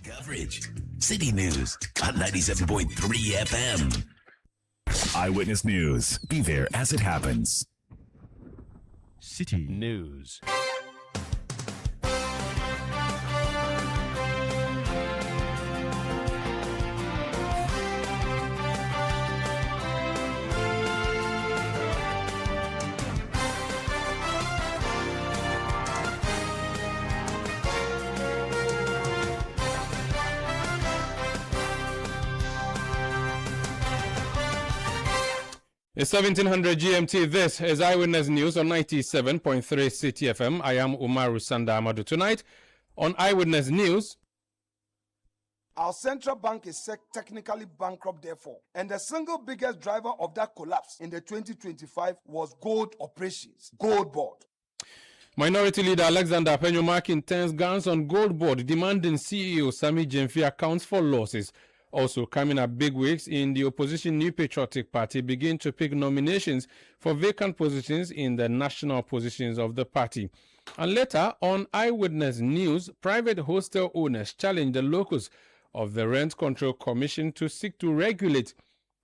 Coverage. City News on 97.3 FM. Eyewitness News. Be there as it happens. City News. It's 1700 GMT. This is Eyewitness News on 97.3 Citi FM. I am Umaru Sanda Amadu. Tonight on Eyewitness News. Our central bank is technically bankrupt, therefore, and the single biggest driver of that collapse in the 2025 was gold operations, Gold Board. Minority leader Alexander Penyumak intends guns on Gold Board, demanding CEO Sami Gyamfi accounts for losses. Also coming up, bigwigs in the opposition New Patriotic Party begin to pick nominations for vacant positions in the national positions of the party. And later on Eyewitness News, private hostel owners challenge the locus of the Rent Control Commission to seek to regulate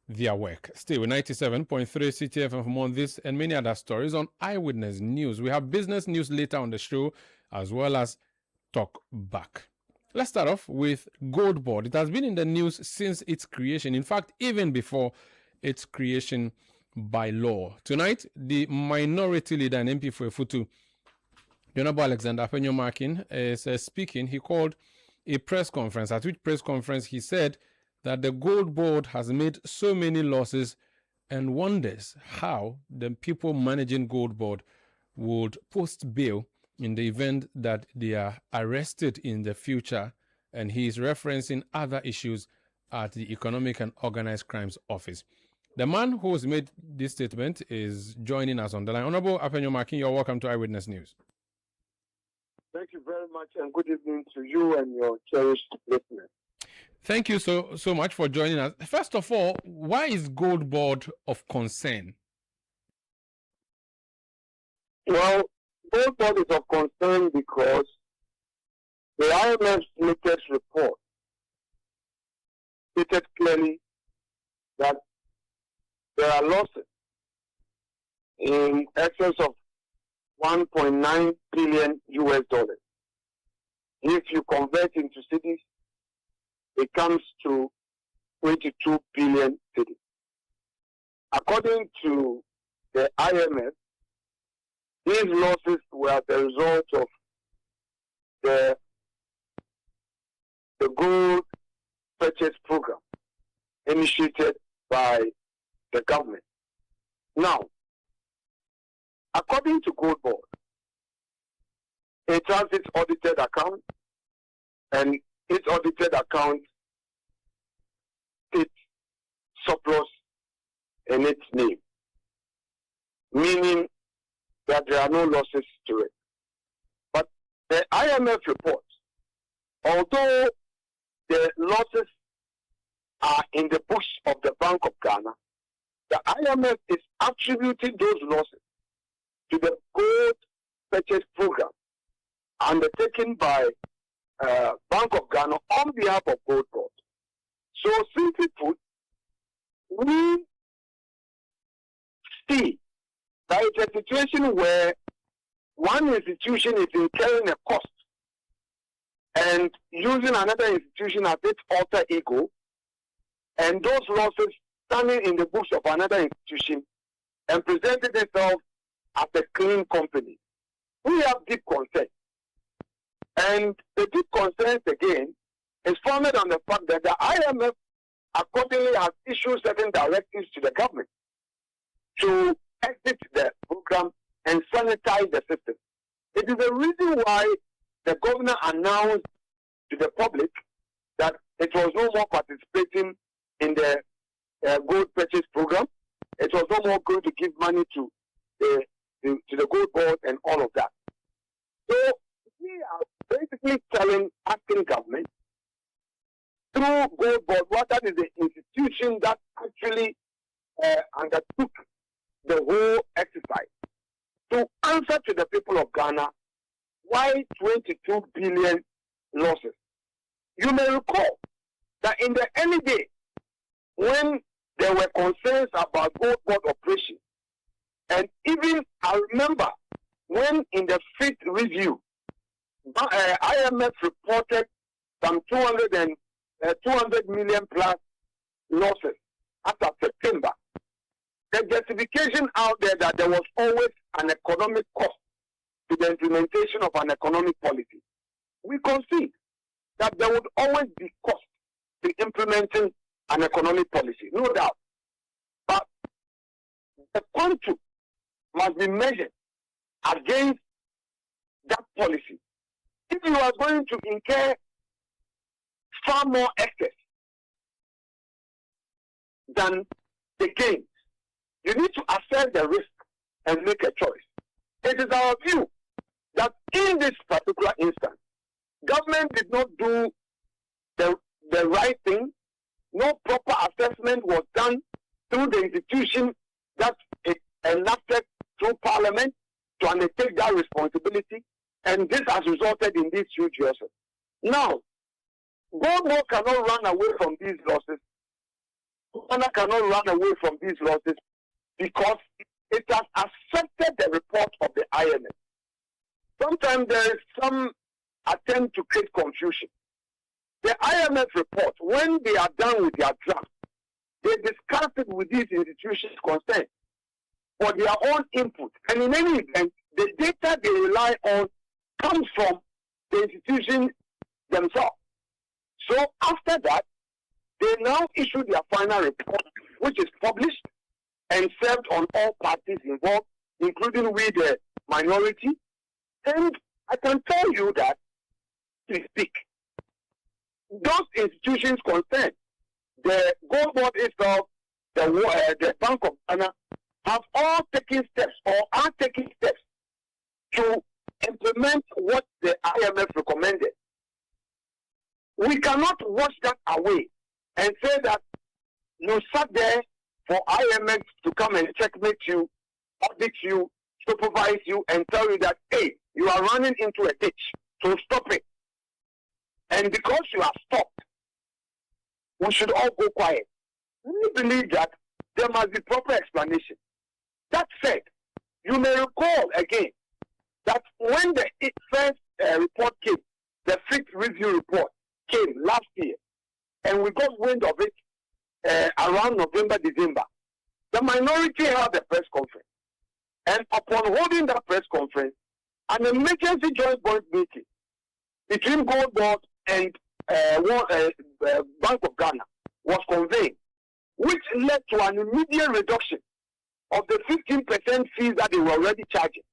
their work. Stay with 97.3 Citi FM for more on this and many other stories on Eyewitness News. We have business news later on the show, as well as Talk Back. Let's start off with Gold Board. It has been in the news since its creation. In fact, even before its creation by law. Tonight, the minority leader and MP for Efutu, Honorable Alexander Penyumak, is speaking. He called a press conference, at which press conference he said that the Gold Board has made so many losses and wonders how the people managing Gold Board would post bail in the event that they are arrested in the future. And he is referencing other issues at the Economic and Organized Crimes Office. The man who has made this statement is joining us on the line. Honorable Penyumak, you're welcome to Eyewitness News. Thank you very much, and good evening to you and your cherished listeners. Thank you so much for joining us. First of all, why is Gold Board of concern? Well, Gold Board is of concern because the IMF's latest report stated clearly that there are losses in excess of $1.9 billion US. If you convert into cities, it comes to 22 billion cities. According to the IMF, these losses were the result of the gold purchase program initiated by the government. Now, according to Gold Board, it has its audited account, and its audited account states surplus in its name, meaning that there are no losses to it. But the IMF report, although the losses are in the books of the Bank of Ghana, the IMF is attributing those losses to the gold purchase program undertaken by Bank of Ghana on behalf of Gold Board. So simply put, we see that it's a situation where one institution is incurring a cost and using another institution as its alter ego, and those losses standing in the books of another institution and presenting itself as a clean company. We have deep concern. And the deep concerns, again, is founded on the fact that the IMF accordingly has issued certain directives to the government to exit the program and sanitize the system. It is the reason why the governor announced to the public that it was no more participating in the gold purchase program. It was no more going to give money to the Gold Board and all of that. So we are basically asking government through Gold Board, what that is the institution that actually undertook the whole exercise, to answer to the people of Ghana why 22 billion losses You may recall that in the early days, when there were concerns about gold board operation, and even I remember when in the fifth review, IMF reported some 200 million plus losses after September. The justification out there that there was always an economic cost to the implementation of an economic policy. We concede that there would always be cost to implementing an economic policy, no doubt. But the quantum must be measured against that policy. If you are going to incur far more excess than the gains, you need to assess the risk and make a choice. It is our view that in this particular instance, government did not do the right thing. No proper assessment was done through the institution that it enacted through Parliament to undertake that responsibility, and this has resulted in these huge losses. Now, Goldmore cannot run away from these losses. Ghana cannot run away from these losses because it has accepted the report of the IMF. Sometimes there is some attempt to create confusion. The IMF report, when they are done with their draft, they discuss it with these institutions concerned for their own input. And in any event, the data they rely on comes from the institutions themselves. So after that, they now issue their final report, which is published and served on all parties involved, including we, the minority. And I can tell you that, to speak, those institutions concerned, the Gold Board itself, the Bank of Ghana, have all taken steps or are taking steps to implement what the IMF recommended. We cannot wash that away and say that you sat there for IMF to come and checkmate you, audit you, supervise you, and tell you that, hey, you are running into a ditch, so stop it. And because you have stopped, we should all go quiet. We believe that there must be proper explanation. That said, you may recall again that when the first report came, the fifth review report came last year, and we got wind of it around November, December, the minority held a press conference. And upon holding that press conference, an emergency joint board meeting between Gold Board and Bank of Ghana was convened, which led to an immediate reduction of the 15% fees that they were already charging,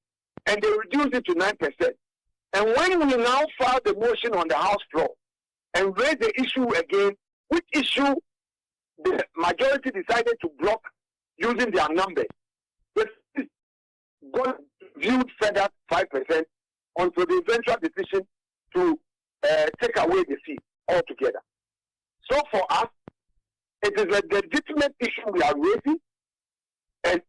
and they reduced it to 9%. And when we now filed the motion on the House floor and raised the issue again, which issue the majority decided to block using their numbers, the fees got viewed further 5% until the eventual decision to take away the fee altogether. So for us, it is a legitimate issue we are raising, and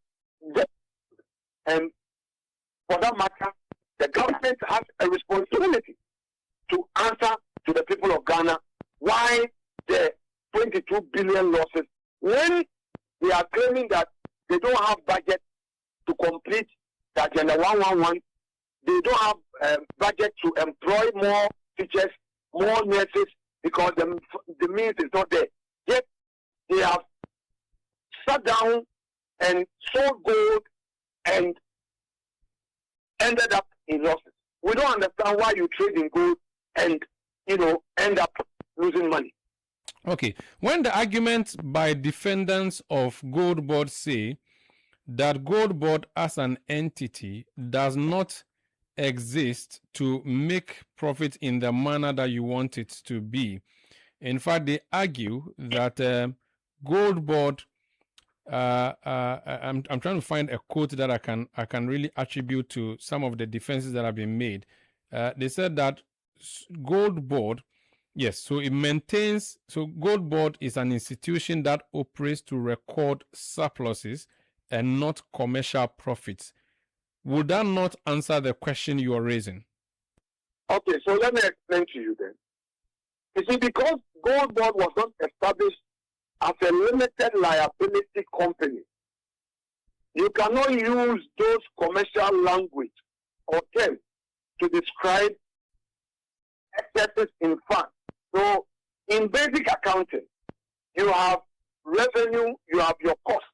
for that matter, the government has a responsibility to answer to the people of Ghana why the 22 billion losses, when they are claiming that they don't have budget to complete the Agenda 111, they don't have budget to employ more teachers, more nurses, because the means is not there. Yet they have sat down and sold gold and ended up in losses. We don't understand why you trade in gold and end up losing money. Okay. When the arguments by defendants of Gold Board say that Gold Board as an entity does not exist to make profit in the manner that you want it to be. In fact, they argue that Gold Board, I'm trying to find a quote that I can really attribute to some of the defenses that have been made. They said that Gold Board, yes, so it maintains, so Gold Board is an institution that operates to record surpluses and not commercial profits. Would that not answer the question you are raising? Okay, so let me explain to you then. You see, because Gold Board was not established as a limited liability company, you cannot use those commercial language or terms to describe excesses in funds. So, in basic accounting, you have revenue, you have your cost.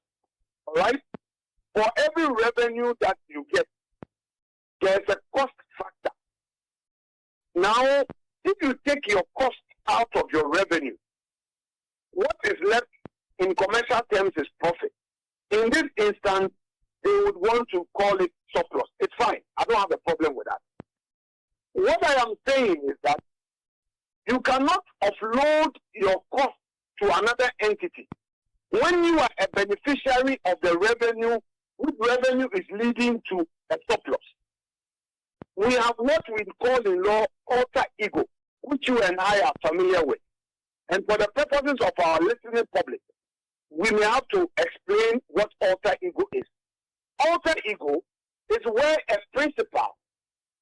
All right? For every revenue that you get, there's a cost factor. Now, if you take your cost out of your revenue, what is left in commercial terms is profit. In this instance, they would want to call it surplus. It's fine. I don't have a problem with that. What I am saying is that you cannot offload your cost to another entity when you are a beneficiary of the revenue, which revenue is leading to a surplus. We have what we call in law alter ego, which you and I are familiar with. And for the purposes of our listening public, we may have to explain what alter ego is. Alter ego is where a principal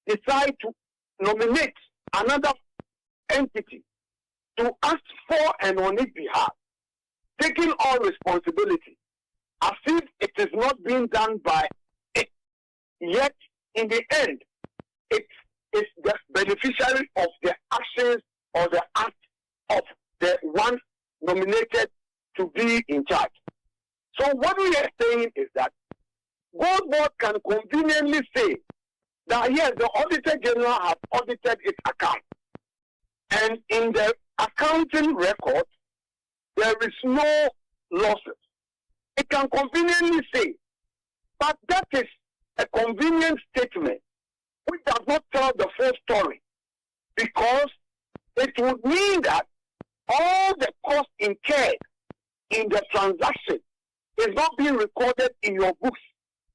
decides to nominate another entity to act for and on its behalf, taking all responsibility, as if it is not being done by it. Yet, in the end, it is the beneficiary of the actions or the act of the one nominated to be in charge. So what we are saying is that Gold Board can conveniently say that yes, the Auditor General has audited its account. And in the accounting record, there is no losses. It can conveniently say, but that is a convenient statement which does not tell the full story, because it would mean that all the costs incurred in the transaction is not being recorded in your books,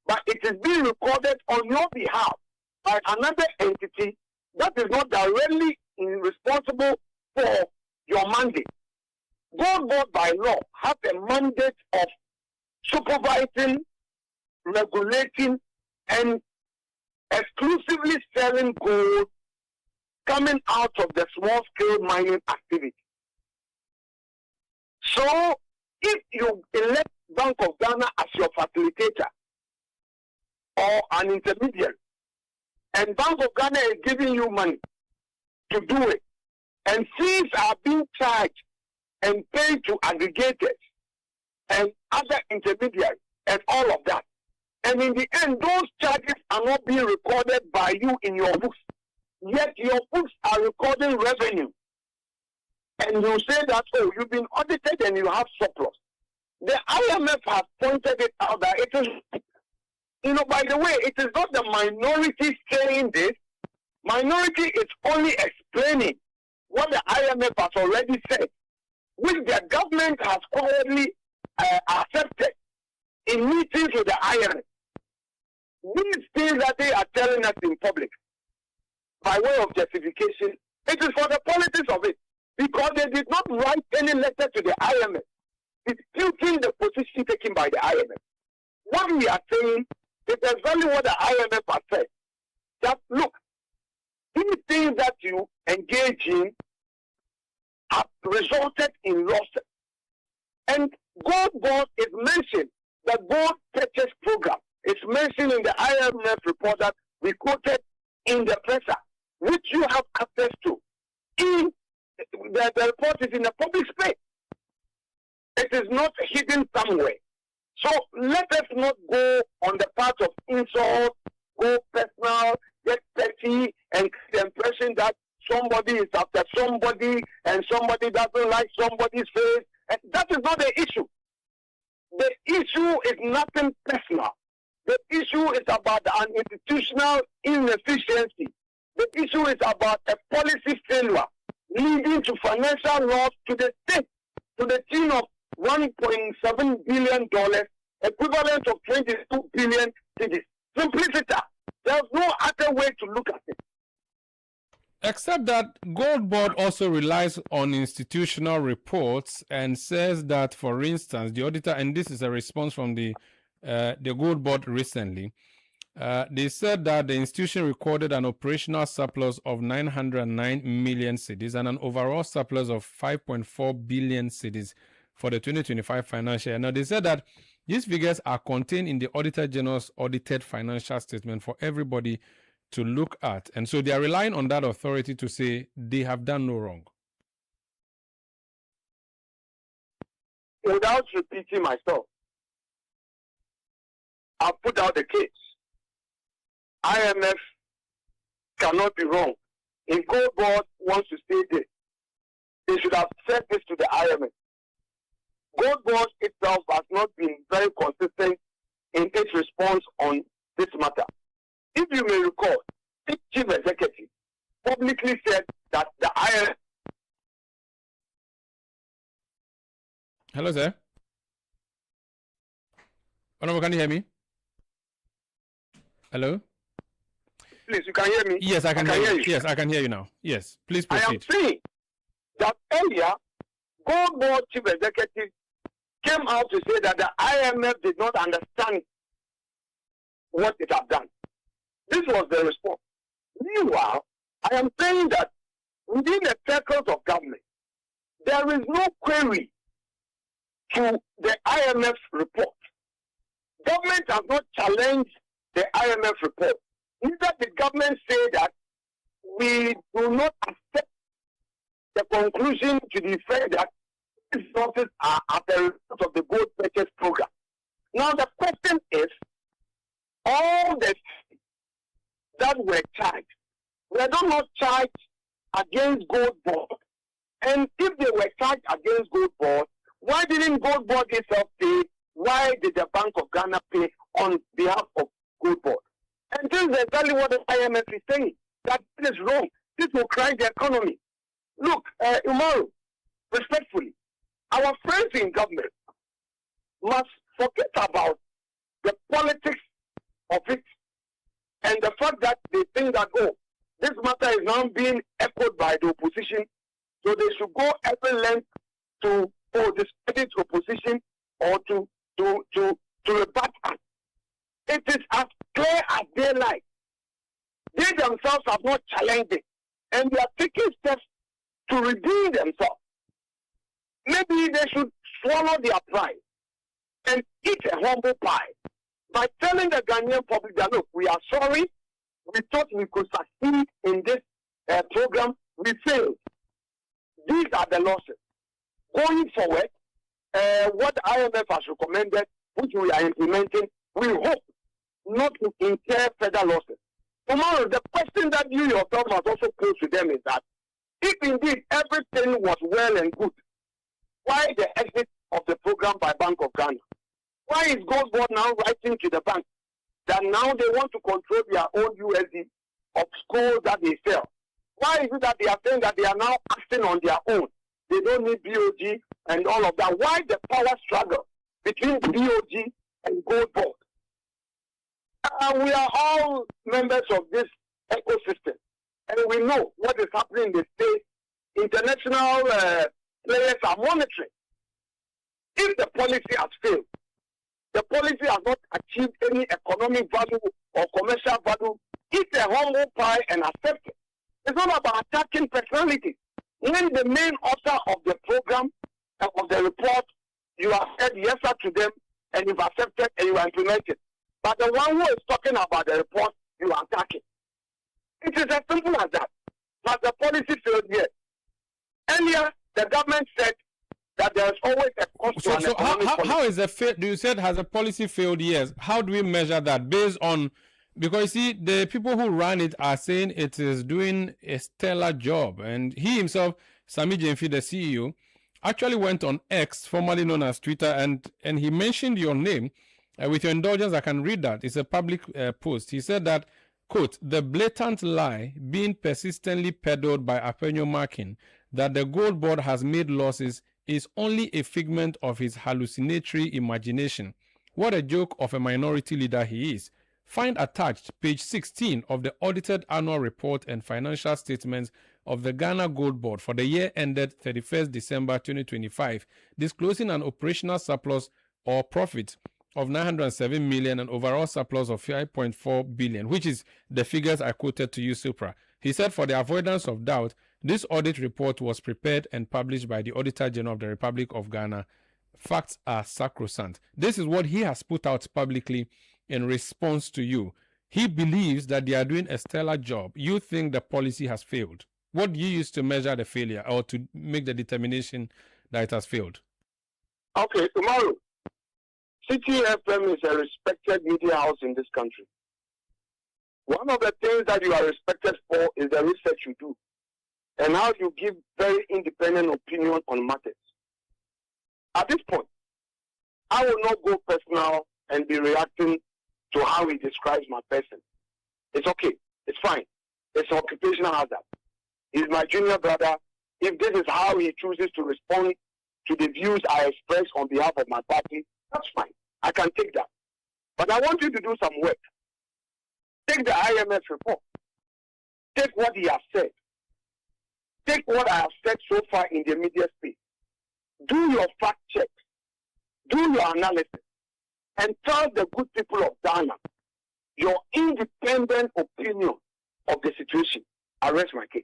but it is being recorded on your behalf by another entity that is not directly responsible for your mandate. Gold Board by law has a mandate of supervising, regulating, and exclusively selling gold coming out of the small-scale mining activity. So, if you elect Bank of Ghana as your facilitator or an intermediary, and Bank of Ghana is giving you money to do it, and fees are being charged and paid to aggregators and other intermediaries and all of that, and in the end, those charges are not being recorded by you in your books, yet your books are recording revenue. And you say that, oh, you've been audited and you have surplus. The IMF has pointed it out that it is, by the way, it is not the minority saying this. Minority is only explaining what the IMF has already said, which the government has quietly accepted in meetings with the IMF. These things that they are telling us in public, by way of justification, it is for the politics of it, because they did not write any letter to the IMF disputing the position taken by the IMF. What we are saying is exactly what the IMF has said. That, look, these things that you engage in have resulted in losses. And Gold Board is mentioned, the gold purchase program is mentioned in the IMF report that we quoted in the presser, which you have access to. In the report is in the public space. It is not hidden somewhere. So let us not go on the path of insult, go personal, get petty, and the impression that somebody is after somebody and somebody doesn't like somebody's face. And that is not the issue. The issue is nothing personal. The issue is about an institutional inefficiency. The issue is about a policy failure leading to financial loss to the state, to the tune of $1.7 billion, equivalent of 22 billion cedis. Simplicity. There's no other way to look at it. Except that Gold Board also relies on institutional reports and says that, for instance, the auditor, and this is a response from the Gold Board recently, They said that the institution recorded an operational surplus of 909 million cedis and an overall surplus of 5.4 billion cedis for the 2025 financial year. Now, they said that these figures are contained in the Auditor General's audited financial statement for everybody to look at. And so they are relying on that authority to say they have done no wrong. Without repeating myself, I've put out the case. IMF cannot be wrong. If Gold Board wants to stay there, they should have said this to the IMF. Gold Board itself has not been very consistent in its response on this matter. If you may recall, its chief executive publicly said that the IMF. Hello, sir. Honorable, can you hear me? Hello? Please, you can hear me? Yes, I can hear you. Yes, I can hear you now. Yes, please proceed. I am saying that earlier, Gold Board chief executive came out to say that the IMF did not understand what it had done. This was the response. Meanwhile, I am saying that within the circles of government, there is no query to the IMF report. Government has not challenged the IMF report. Neither the government say that we do not accept the conclusion to the effect that these resources are as a result of the gold purchase program. Now the question is, all the that were charged, were not charged against Gold Board. And if they were charged against Gold Board, why didn't Gold Board itself pay? Why did the Bank of Ghana pay on behalf of Gold Board? And this is exactly what the IMF is saying, that this is wrong. This will crash the economy. Look, Umaru, respectfully, our friends in government must forget about the politics of it and the fact that they think that, oh, this matter is now being echoed by the opposition, so they should go every length to discredit opposition or to rebut us. It is as clear as daylight. They themselves have not challenged it, and they are taking steps to redeem themselves. Maybe they should swallow their pride and eat a humble pie by telling the Ghanaian public that, look, we are sorry. We thought we could succeed in this program. We failed. These are the losses. Going forward, what IMF has recommended, which we are implementing, we hope not to incur further losses. Tomorrow, the question that you yourself must also pose to them is that if indeed everything was well and good, why the exit of the program by Bank of Ghana? Why is Gold Board now writing to the bank that now they want to control their own USD of gold that they sell? Why is it that they are saying that they are now acting on their own? They don't need BOG and all of that. Why the power struggle between BOG and Gold Board? We are all members of this ecosystem, and we know what is happening in the state. International players are monitoring. If the policy has failed, the policy has not achieved any economic value or commercial value, eat a humble pie and accept it. It's not about attacking personalities. When the main author of the program, of the report, you have said yes sir to them, and you've accepted and you are implementing. But the one who is talking about the report, you are attacking. It is as simple as that. But the policy failed yet. Earlier, the government said that there is always a cost to an economic policy. How is you said has a policy failed? Yes. How do we measure that? Based on, because you see, the people who run it are saying it is doing a stellar job. And he himself, Sami Jenfi, the CEO, actually went on X, formerly known as Twitter, and he mentioned your name. With your indulgence, I can read that. It's a public post. He said that, quote, the blatant lie being persistently peddled by Attah-Mensah that the Gold Board has made losses is only a figment of his hallucinatory imagination. What a joke of a minority leader he is. Find attached page 16 of the audited annual report and financial statements of the Ghana Gold Board for the year ended 31st December 2025, disclosing an operational surplus or profit of 907 million and overall surplus of 5.4 billion, which is the figures I quoted to you, Supra. He said for the avoidance of doubt, this audit report was prepared and published by the Auditor General of the Republic of Ghana. Facts are sacrosanct. This is what he has put out publicly in response to you. He believes that they are doing a stellar job. You think the policy has failed. What do you use to measure the failure or to make the determination that it has failed? Okay, tomorrow, Citi FM is a respected media house in this country. One of the things that you are respected for is the research you do and how you give very independent opinion on matters. At this point, I will not go personal and be reacting to how he describes my person. It's okay. It's fine. It's occupational hazard. He's my junior brother. If this is how he chooses to respond to the views I express on behalf of my party, that's fine. I can take that. But I want you to do some work. Take the IMF report. Take what he has said. Take what I have said so far in the media space. Do your fact checks. Do your analysis. And tell the good people of Ghana your independent opinion of the situation. I rest my case.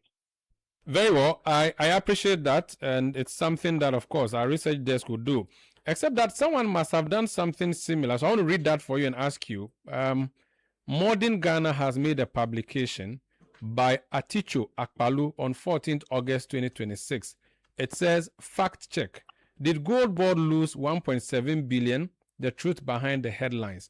Very well. I appreciate that. And it's something that, of course, our research desk would do. Except that someone must have done something similar. So I want to read that for you and ask you. Modern Ghana has made a publication by Aticho Akpalu on 14th August 2026. It says, fact check. Did Gold Board lose 1.7 billion? The truth behind the headlines.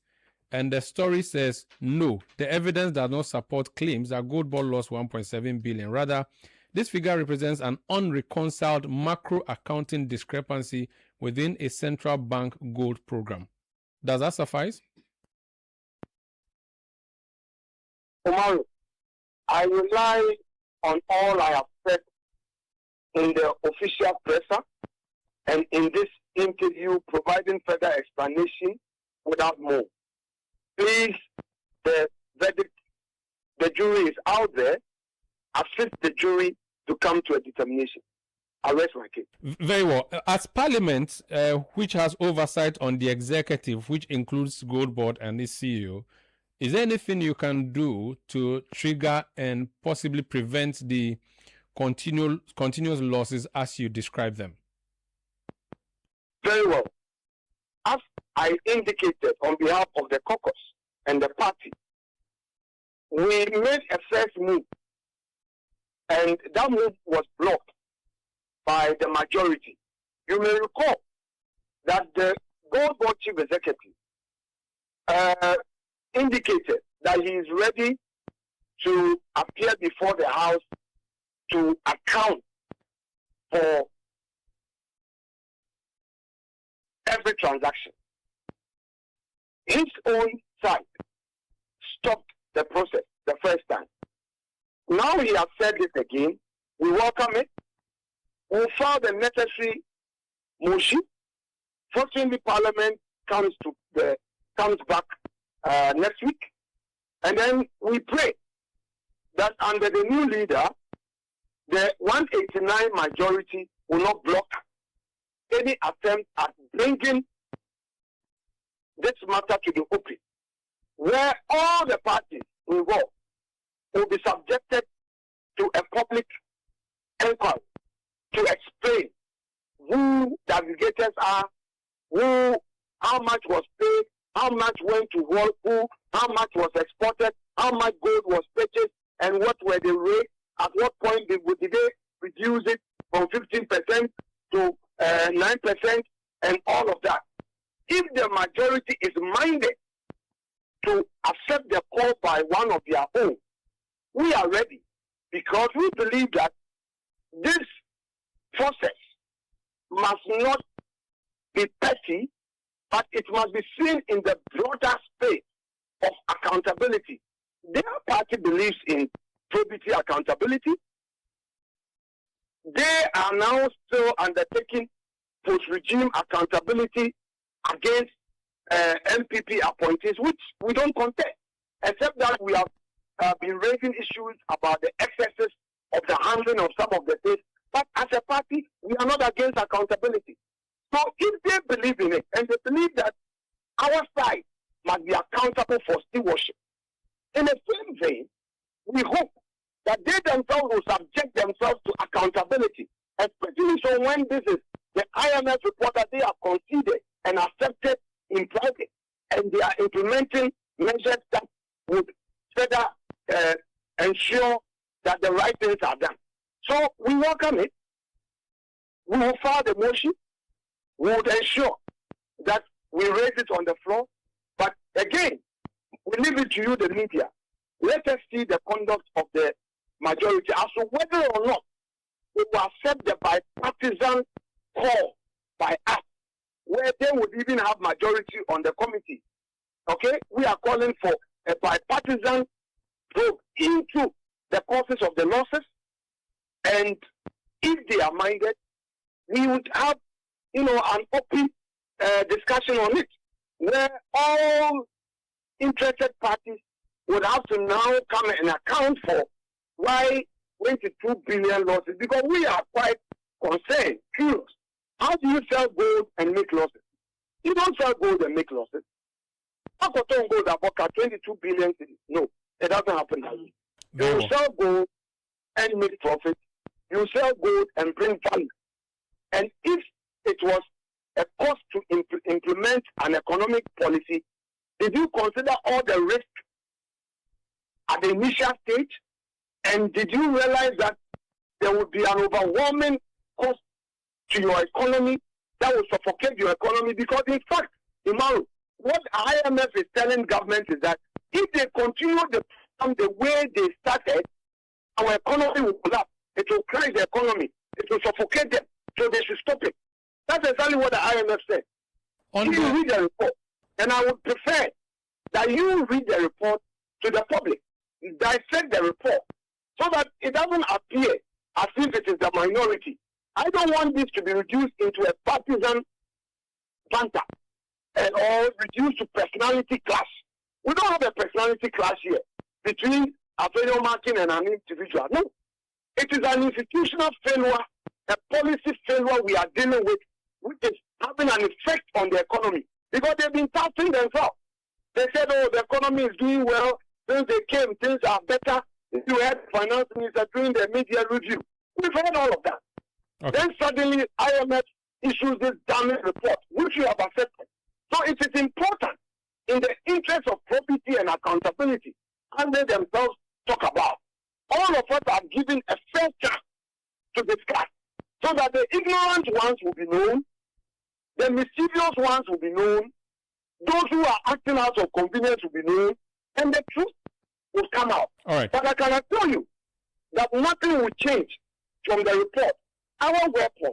And the story says, no, the evidence does not support claims that Gold Board lost 1.7 billion. Rather, this figure represents an unreconciled macro accounting discrepancy within a central bank gold program. Does that suffice? Omar, I rely on all I have said in the official presser and in this interview providing further explanation without more. Please, the verdict, the jury is out there. Assist the jury to come to a determination. I rest my case. Very well. As Parliament, which has oversight on the executive, which includes Gold Board and its CEO, is there anything you can do to trigger and possibly prevent the continuous losses as you describe them? Very well. As I indicated on behalf of the caucus and the party, we made a first move, and that move was blocked by the majority. You may recall that the Gold Board Chief Executive indicated that he is ready to appear before the House to account for every transaction. His own side stopped the process the first time. Now he has said it again. We welcome it. We'll file the necessary motion. Fortunately, Parliament comes back next week. And then we pray that under the new leader, the 189 majority will not block any attempt at bringing this matter to the open, where all the parties involved will be subjected to a public inquiry to explain who the aggregators are, how much was paid, how much went to who, how much was exported, how much gold was purchased, and what were the rates, at what point did they reduce it from 15% to 9% and all of that. If the majority is minded to accept the call by one of their own, we are ready, because we believe that this process must not be petty, but it must be seen in the broader space of accountability. Their party believes in probity accountability. They are now still undertaking post-regime accountability against MPP appointees, which we don't contest, except that we have been raising issues about the excesses of the handling of some of the things. But as a party, we are not against accountability. So if they believe in it, and they believe that our side must be accountable for stewardship. In the same vein, we hope that they themselves will subject themselves to accountability, especially so when this is the IMF report that they have considered and accepted in private, and they are implementing measures that would further ensure that the right things are done. So we welcome it. We will file the motion. We would ensure that we raise it on the floor. But again, we leave it to you, the media. Let us see the conduct of the majority as to whether or not we will accept the bipartisan call by us, where they would even have majority on the committee. Okay? We are calling for a bipartisan probe into the causes of the losses, and if they are minded, we would have, an open discussion on it, where all interested parties would have to now come and account for why 22 billion losses, because we are quite concerned, curious. How do you sell gold and make losses? You don't sell gold and make losses. How can gold about 22 billion cities? No, it doesn't happen that way. You sell gold and make profit. You sell gold and bring value. And if it was a cost to implement an economic policy, did you consider all the risks at the initial stage? And did you realize that there would be an overwhelming cost to your economy that will suffocate your economy? Because in fact, Imaru, what IMF is telling government is that if they continue the way they started, our economy will collapse. It will crash the economy. It will suffocate them. So they should stop it. That's exactly what the IMF said. If you read the report, and I would prefer that you read the report to the public, dissect the report, so that it doesn't appear as if it is the minority. I don't want this to be reduced into a partisan banter or reduced to personality clash. We don't have a personality clash here between a fellow marking and an individual. No. It is an institutional failure, a policy failure we are dealing with, which is having an effect on the economy. Because they've been touting themselves. They said, the economy is doing well. Since they came, things are better. You had the finance minister doing the media review. We've heard all of that. Okay. Then suddenly IMF issues this damning report, which you have accepted. So it is important in the interest of probity and accountability, as they themselves talk about. All of us are given a fair chance to discuss, so that the ignorant ones will be known, the mischievous ones will be known, those who are acting out of convenience will be known, and the truth will come out. All right. But I can assure you that nothing will change from the report. Our weapon,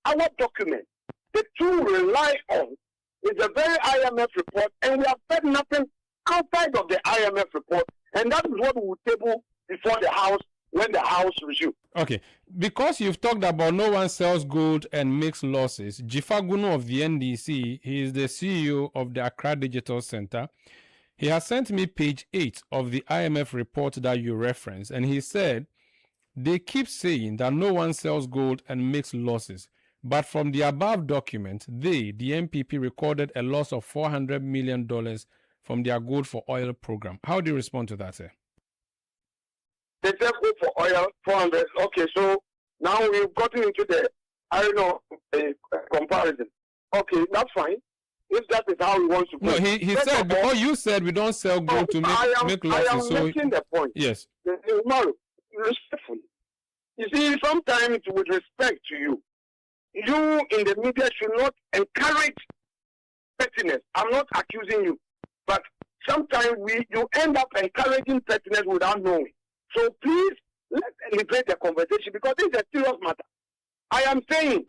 our document, the tool we rely on is the very IMF report, and we have said nothing outside of the IMF report, and that is what we will table before the House when the House resumes. Okay, because you've talked about no one sells gold and makes losses, Jifagunu of the NDC, he is the CEO of the Accra Digital Center. He has sent me page 8 of the IMF report that you referenced, and he said, they keep saying that no one sells gold and makes losses. But from the above document, they, the MPP, recorded a loss of $400 million from their gold for oil program. How do you respond to that, sir? They said go for oil, 400. Okay, so now we've gotten into the, comparison. Okay, that's fine. If that is how we want to go. No, he said, because you said we don't sell gold to make losses. I am making the point. Yes. Maru, respectfully. You see, sometimes with respect to you, you in the media should not encourage pettiness. I'm not accusing you, but sometimes you end up encouraging pettiness without knowing. So please, let's elevate the conversation, because this is a serious matter. I am saying,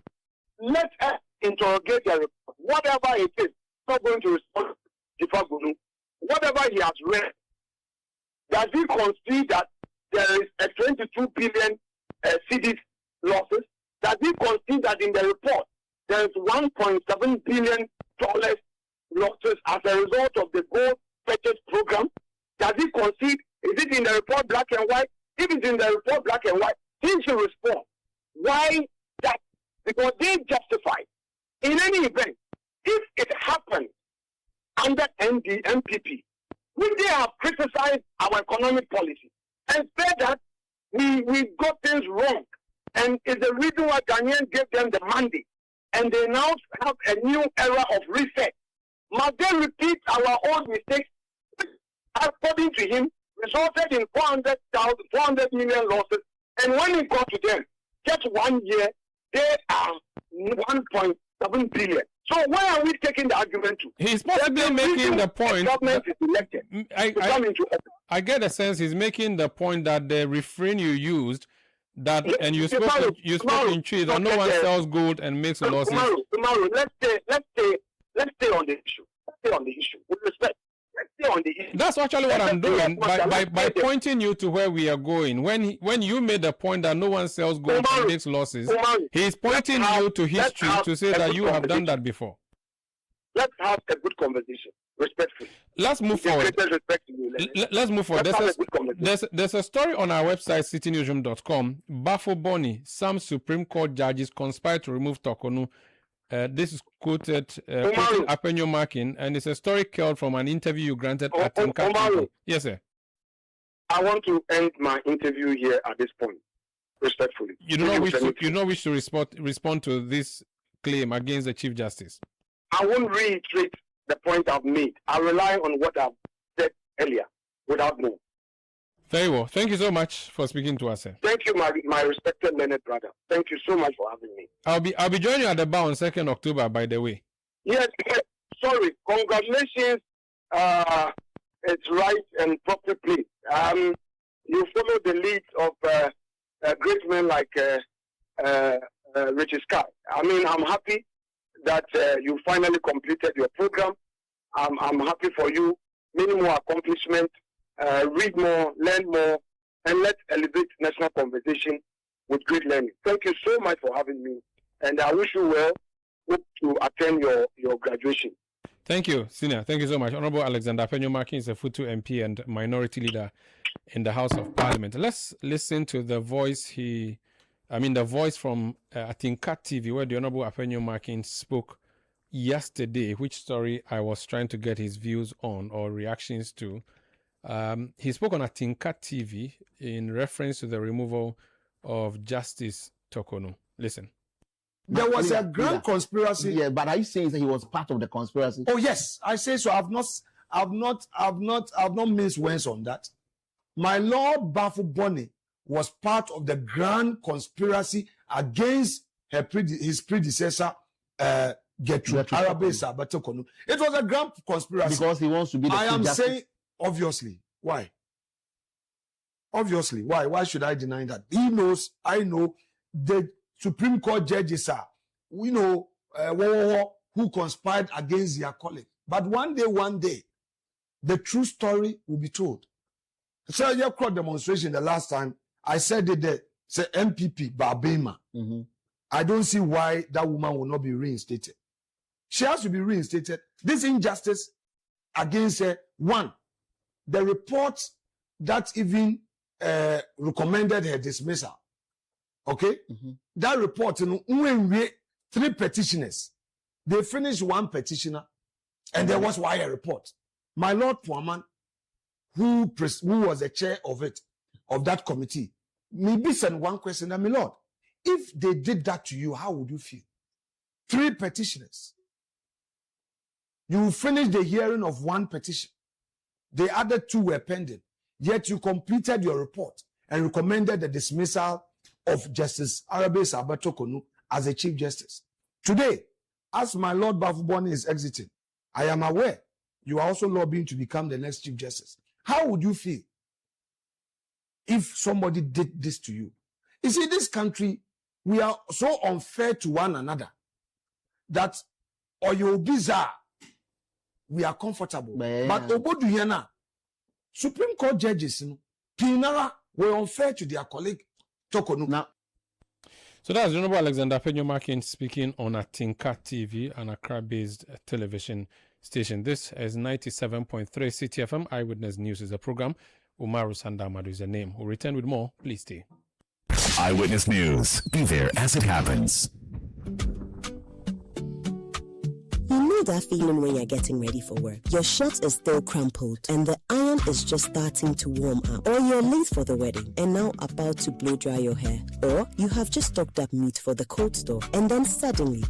let us interrogate the report. Whatever it is, not going to respond to Jifagunu. Whatever he has read, does he concede that there is a 22 billion cedis losses? Does he concede that in the report there is $1.7 billion losses as a result of the gold purchase program? Does he concede? Is it in the report black and white? If it's in the report black and white, he should respond. Why that? Because they justify. In any event, if it happens under MPP, which they have criticized our economic policy and said that we got things wrong. And it's the reason why Ghanaian gave them the mandate. And they now have a new era of reset. Must they repeat our old mistakes? According to him, resulted in 400 million losses. And when it got to them, just 1 year, they are 1.7 billion. So where are we taking the argument to? He's possibly making the point. Government is elected to come into office. I get a sense he's making the point that the refrain you used, that and you spoke in Chi, that no one sells gold and makes losses. Tomorrow, let's stay on the issue. Let's stay on the issue with respect. Let's stay on the issue. That's actually what I'm doing by pointing you to where we are going. When you made the point that no one sells gold and makes losses, he's pointing you to history to say that you have done that before. Let's have a good conversation, respectfully. Let's move forward. Let's move forward. There's a story on our website, citynewsroom.com. Bafo Boni, some Supreme Court judges conspire to remove Tokonu. This is quoted Apenyo Markin, and it's a story curled from an interview you granted at Tinka. Yes, sir. I want to end my interview here at this point, respectfully. You do not wish to respond to this claim against the Chief Justice? I won't reiterate the point I've made. I rely on what I've said earlier, without more. Very well. Thank you so much for speaking to us, sir. Thank you, my respected learned brother. Thank you so much for having me. I'll be joining you at the bar on 2nd October, by the way. Yes. Sorry. Congratulations. It's right and proper play. You follow the lead of great men like Richard Sky. I mean, I'm happy that you finally completed your program. I'm happy for you. Many more accomplishments. Read more, learn more, and let's elevate national conversation with great learning. Thank you so much for having me, and I wish you well. Hope to attend your graduation. Thank you, Senior. Thank you so much. Honorable Alexander Apenyo Markin is a Futu MP and minority leader in the House of Parliament. Let's listen to the voice the voice from Atinka TV, where the Honorable Apenyo Markin spoke yesterday, which story I was trying to get his views on or reactions to. He spoke on Atinka TV in reference to the removal of Justice Tokonu. Listen. There was a grand conspiracy. Yeah, but are you saying that he was part of the conspiracy? Oh yes, I say so. I've not missed words on that. My Lord Bafo Boni was part of the grand conspiracy against his predecessor, Gertrude Arabesa Tokonu. It was a grand conspiracy because he wants to be the I am justice. saying obviously. Why? Obviously, why? Why should I deny that? He knows, I know, the Supreme Court judges are, we know, who conspired against their colleague. But one day, the true story will be told. So your crowd demonstration the last time, I said it there, say MPP, Babema. I don't see why that woman will not be reinstated. She has to be reinstated. This injustice against her, one, the report that even recommended her dismissal. Okay? That report, 3 petitioners. They finished 1 petitioner, and there was why a report. My Lord Puaman, who was the chair of that committee, maybe send one question, my Lord, if they did that to you, how would you feel? 3 petitioners. You finished the hearing of 1 petition. The other 2 were pending. Yet you completed your report and recommended the dismissal of Justice Arabesa Tokonu as a Chief Justice. Today, as my Lord Bafo Boni is exiting, I am aware you are also lobbying to become the next Chief Justice. How would you feel if somebody did this to you? You see, this country, we are so unfair to one another that Oyo Bizarre, we are comfortable. But Obodu Yana, Supreme Court judges, Pinara were unfair to their colleague Tokonu. Now, so that's Honorable Alexander Apenyo Markin speaking on Atinka TV, an Accra-based television station. This is 97.3 Citi FM. Eyewitness News is the program. Umaru Sandamadu is the name. We'll return with more. Please stay. Eyewitness News. Be there as it happens. You know know that feeling when you're getting ready for work? Your shirt is still crumpled and the iron is just starting to warm up. Or you're late for the wedding and now about to blow dry your hair. Or you have just stocked up meat for the cold store and then suddenly,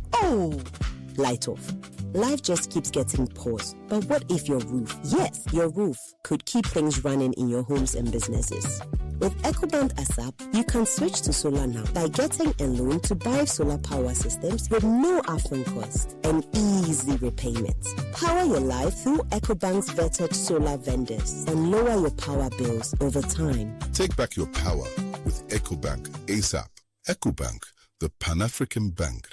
light off. Life just keeps getting paused. But what if your roof, yes, your roof, could keep things running in your homes and businesses? With EcoBank ASAP, you can switch to solar now by getting a loan to buy solar power systems with no upfront cost and easy repayments. Power your life through EcoBank's vetted solar vendors and lower your power bills over time. Take back your power with EcoBank ASAP. EcoBank, the Pan-African bank.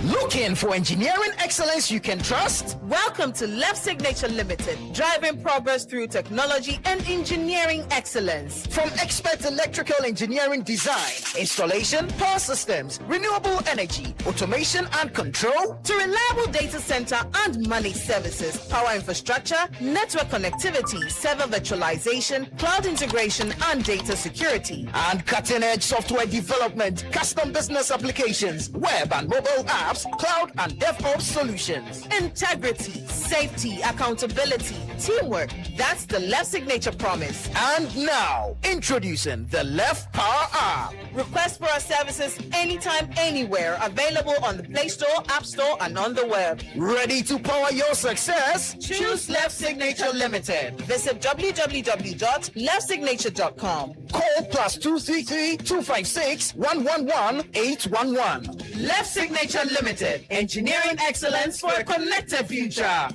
Looking for engineering excellence you can trust? Welcome to Left Signature Limited, driving progress through technology and engineering excellence. From expert electrical engineering design, installation, power systems, renewable energy, automation and control, to reliable data center and managed services, power infrastructure, network connectivity, server virtualization, cloud integration and data security, and cutting-edge software development, custom business applications, web and mobile apps, cloud and DevOps solutions. Integrity, safety, accountability, teamwork. That's the Left Signature promise. And now, introducing the Left Power app. Request for our services anytime, anywhere. Available on the Play Store, App Store, and on the web. Ready to power your success? Choose Left Signature Limited. Visit www.leftsignature.com. Call +233 256 111 811. Left Signature Limited. Engineering excellence for a connected future.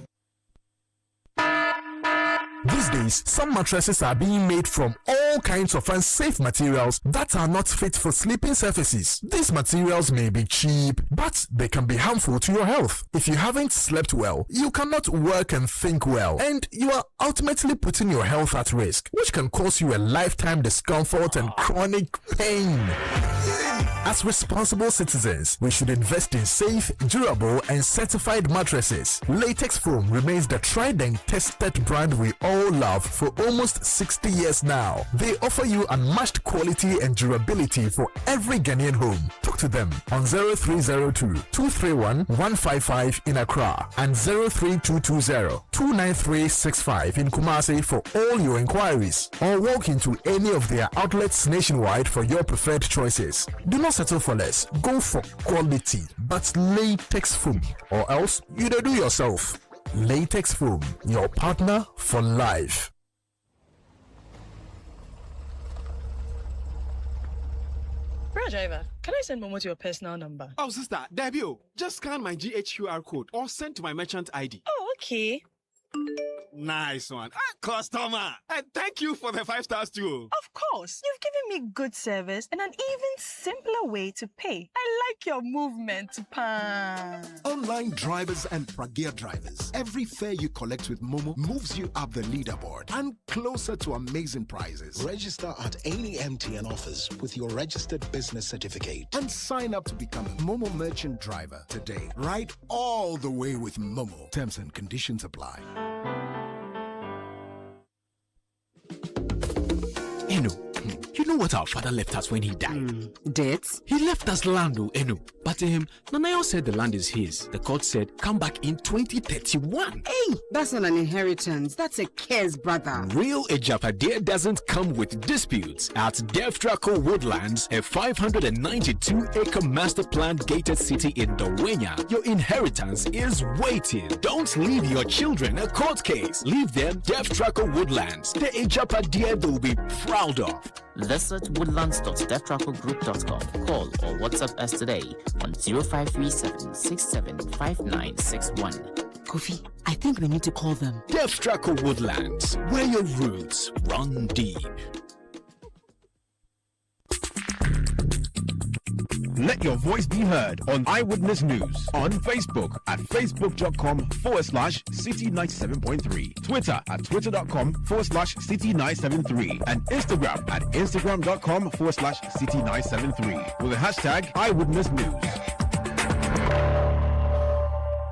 These days, some mattresses are being made from all kinds of unsafe materials that are not fit for sleeping surfaces. These materials may be cheap, but they can be harmful to your health. If you haven't slept well, you cannot work and think well, and you are ultimately putting your health at risk, which can cause you a lifetime discomfort and chronic pain. As responsible citizens, we should invest in safe, durable, and certified mattresses. Latex Foam remains the tried and tested brand we all love for almost 60 years now. They offer you unmatched quality and durability for every Ghanaian home. Talk to them on 0302-231-155 in Accra and 03220-29365 in Kumasi for all your inquiries, or walk into any of their outlets nationwide for your preferred choices. Do not settle for less. Go for quality, but Latex Foam, or else you don't do yourself. Latex Foam, your partner for life. Bro driver, can I send Momo to your personal number? Oh, sister, Debut, just scan my GHQR code or send to my merchant ID. Oh, okay. Nice one. Customer. And thank you for the 5 stars too. Of course. You've given me good service and an even simpler way to pay. I like your movement, Pan. Online drivers and Pragia drivers. Every fare you collect with Momo moves you up the leaderboard and closer to amazing prizes. Register at any MTN office with your registered business certificate and sign up to become a Momo merchant driver today. Ride all the way with Momo. Terms and conditions apply. Eno, you know what our father left us when he died? Debts? He left us land, Eno. But Nanayo said the land is his. The court said, come back in 2031. Hey, that's not an inheritance. That's a curse, brother. Real Ejapade doesn't come with disputes. At Deftraco Woodlands, a 592-acre master planned gated city in Dawenya, your inheritance is waiting. Don't leave your children a court case. Leave them Deftraco Woodlands, the Ejapade they'll be proud of. Visit woodlands.deftracogroup.com. Call or WhatsApp us today on 0537 675961. Kofi, I think we need to call them. Deftraco Woodlands, where your roots run deep. Let your voice be heard on Eyewitness News on Facebook at facebook.com/City97.3, Twitter at twitter.com/City973, and Instagram at instagram.com/City973 with the hashtag Eyewitness News.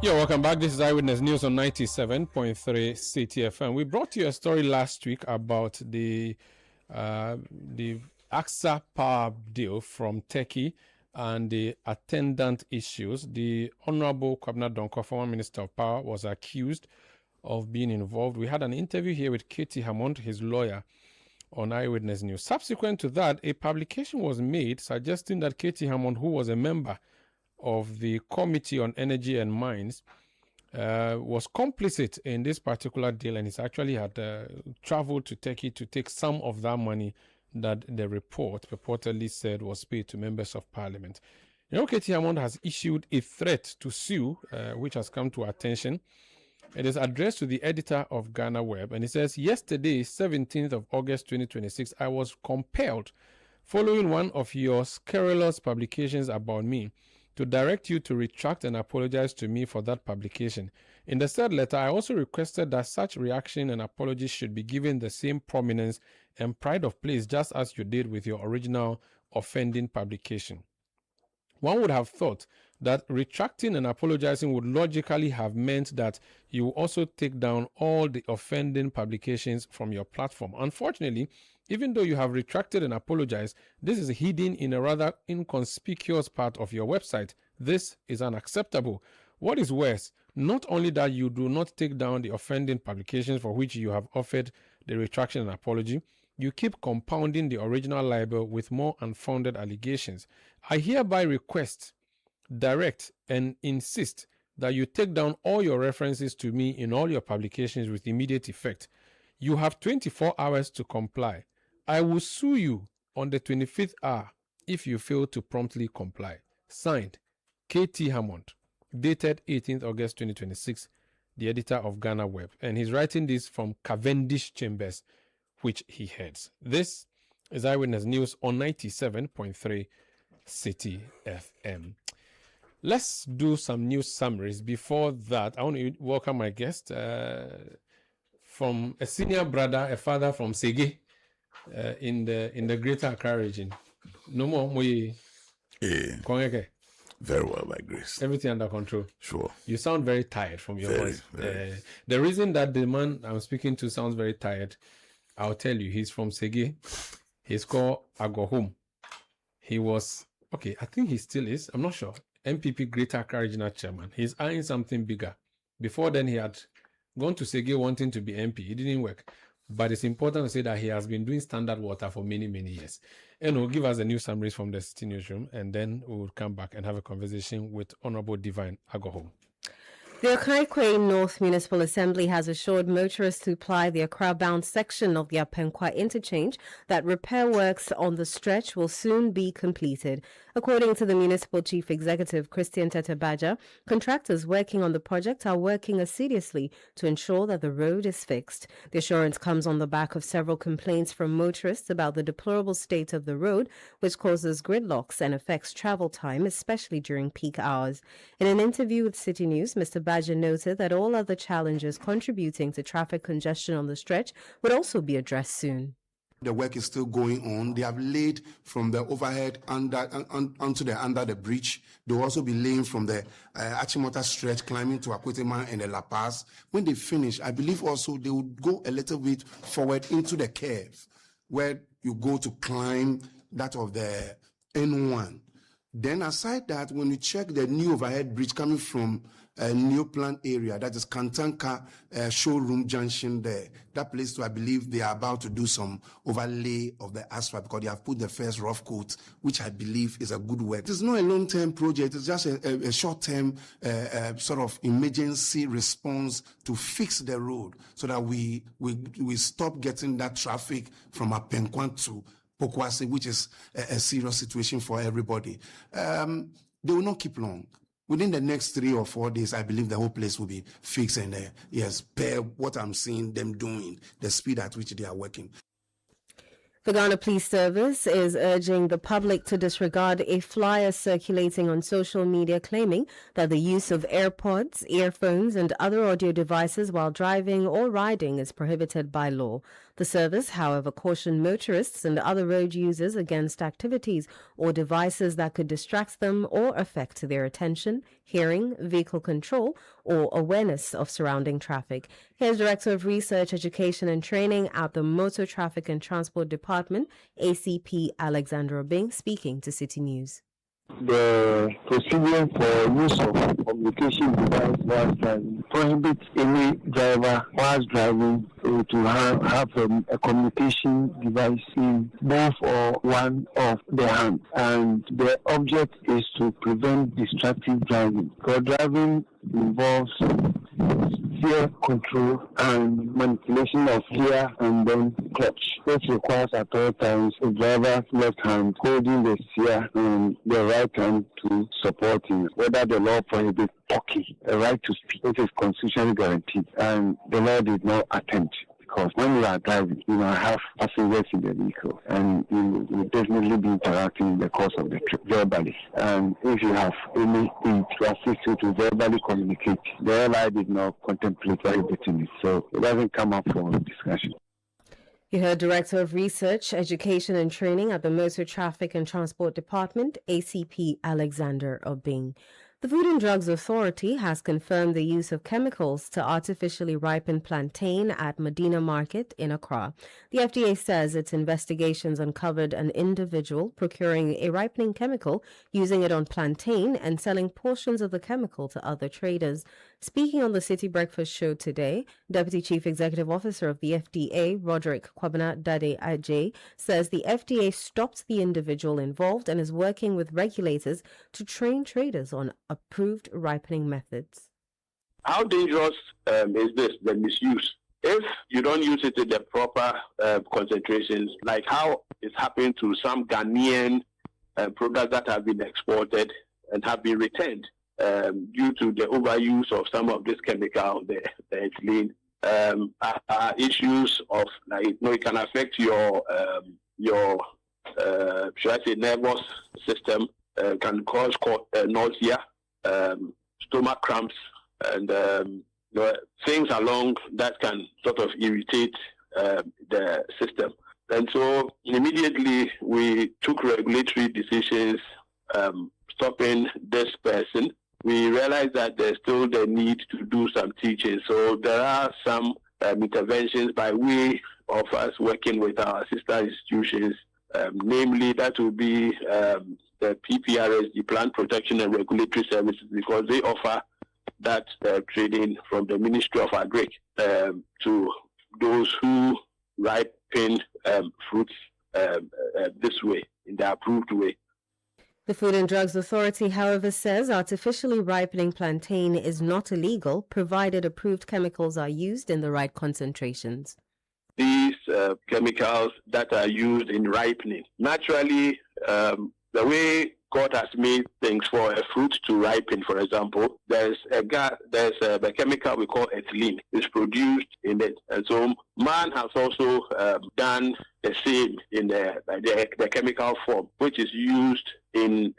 Yeah, welcome back. This is Eyewitness News on 97.3 Citi FM. We brought you a story last week about the AXA power deal from Turkey and the attendant issues. The Honorable Kwabena Donkor, former Minister of Power, was accused of being involved. We had an interview here with Katie Hammond, his lawyer, on Eyewitness News. Subsequent to that, a publication was made suggesting that Katie Hammond, who was a member of the Committee on Energy and Mines, was complicit in this particular deal, and he's actually had traveled to Turkey to take some of that money that the report purportedly said was paid to members of parliament. You know, Katie Hammond has issued a threat to sue, which has come to our attention. It is addressed to the editor of Ghana Web, and it says, yesterday, 17th of August 2026, I was compelled, following one of your scurrilous publications about me, to direct you to retract and apologize to me for that publication. In the said letter, I also requested that such reaction and apology should be given the same prominence and pride of place just as you did with your original offending publication. One would have thought that retracting and apologizing would logically have meant that you also take down all the offending publications from your platform. Unfortunately, even though you have retracted and apologized, this is hidden in a rather inconspicuous part of your website. This is unacceptable. What is worse, not only that you do not take down the offending publications for which you have offered the retraction and apology, you keep compounding the original libel with more unfounded allegations. I hereby request, direct, and insist that you take down all your references to me in all your publications with immediate effect. You have 24 hours to comply. I will sue you on the 25th hour if you fail to promptly comply. Signed, K.T. Hammond, dated 18th August 2026, the editor of Ghana Web. And he's writing this from Cavendish Chambers, which he heads. This is Eyewitness News on 97.3 Citi FM. Let's do some news summaries. Before that, I want to welcome my guest from a senior brother, a father from Sege, in the Greater Accra region. No more, we. Very well, by grace. Everything under control. Sure. You sound very tired from your voice. The reason that the man I'm speaking to sounds very tired, I'll tell you. He's from Sege. He's called Agohom. He was, okay, I think he still is. I'm not sure. MPP Greater Accra Regional Chairman. He's eyeing something bigger. Before then, he had gone to Sege wanting to be MP. It didn't work. But it's important to say that he has been doing standard water for many, many years. And we'll give us a news summaries from the City Newsroom, and then we will come back and have a conversation with Honorable Divine Agohom. The Okaikwe North Municipal Assembly has assured motorists who ply the Accra-bound section of the Apenkwa interchange that repair works on the stretch will soon be completed. According to the Municipal Chief Executive, Christian Tetebaja, contractors working on the project are working assiduously to ensure that the road is fixed. The assurance comes on the back of several complaints from motorists about the deplorable state of the road, which causes gridlocks and affects travel time, especially during peak hours. In an interview with City News, Mr. Baja noted that all other challenges contributing to traffic congestion on the stretch would also be addressed soon. The work is still going on. They have laid from the overhead under the bridge. They will also be laying from the Achimota stretch, climbing to Akwetema and the La Paz. When they finish, I believe also they would go a little bit forward into the curve where you go to climb that of the N1. Then aside that, when you check the new overhead bridge coming from a new plant area, that is Kantanka showroom junction there, that place too, I believe they are about to do some overlay of the asphalt because they have put the first rough coat, which I believe is a good work. It's not a long-term project, it's just a short-term sort of emergency response to fix the road so that we stop getting that traffic from Apenkwan to Pokwase, which is a serious situation for everybody. They will not keep long. Within the next 3 or 4 days, I believe the whole place will be fixed. And yes, per what I'm seeing them doing, the speed at which they are working. The Ghana Police Service is urging the public to disregard a flyer circulating on social media claiming that the use of AirPods, earphones, and other audio devices while driving or riding is prohibited by law. The service, however, cautioned motorists and other road users against activities or devices that could distract them or affect their attention, hearing, vehicle control, or awareness of surrounding traffic. Here's Director of Research, Education and Training at the Motor Traffic and Transport Department, ACP Alexandra Bing, speaking to City News. The procedure for use of communication device whilst driving prohibits any driver whilst driving to have a communication device in both or one of the hands, and the object is to prevent distracted driving. Because driving involves steer control and manipulation of gear and then clutch, which requires at all times a driver's left hand holding the steer and the right hand to support him. Whether the law prohibits talking, a right to speak, which is constitutionally guaranteed, and the law did not attempt. Because when you are driving, you might have passengers in the vehicle, and you will definitely be interacting in the course of the trip verbally. And if you have any aid to assist you to verbally communicate, the airline did not contemplate prohibiting it, so it doesn't come up for discussion. You heard Director of Research, Education and Training at the Motor Traffic and Transport Department, ACP Alexander Obing. The Food and Drugs Authority has confirmed the use of chemicals to artificially ripen plantain at Medina Market in Accra. The FDA says its investigations uncovered an individual procuring a ripening chemical, using it on plantain, and selling portions of the chemical to other traders. Speaking on the City Breakfast Show today, Deputy Chief Executive Officer of the FDA, Roderick Kwabena Dade Ajay, says the FDA stopped the individual involved and is working with regulators to train traders on approved ripening methods. How dangerous is this, the misuse? If you don't use it in the proper concentrations, like how it's happened to some Ghanaian products that have been exported and have been returned due to the overuse of some of this chemical, the ethylene, are issues of, like, it can affect your should I say, nervous system, can cause nausea, stomach cramps, and things along that can sort of irritate the system. And so immediately we took regulatory decisions stopping this person. We realized that there's still the need to do some teaching. So there are some interventions by way of us working with our sister institutions, namely that will be the PPRS, the Plant Protection and Regulatory Services, because they offer that training from the Ministry of Agri to those who ripen fruits this way, in the approved way. The Food and Drugs Authority, however, says artificially ripening plantain is not illegal, provided approved chemicals are used in the right concentrations. These chemicals that are used in ripening, naturally, the way God has made things for a fruit to ripen, for example, there's a chemical we call ethylene. It's produced in it. And so man has also done the same in the chemical form, which is used in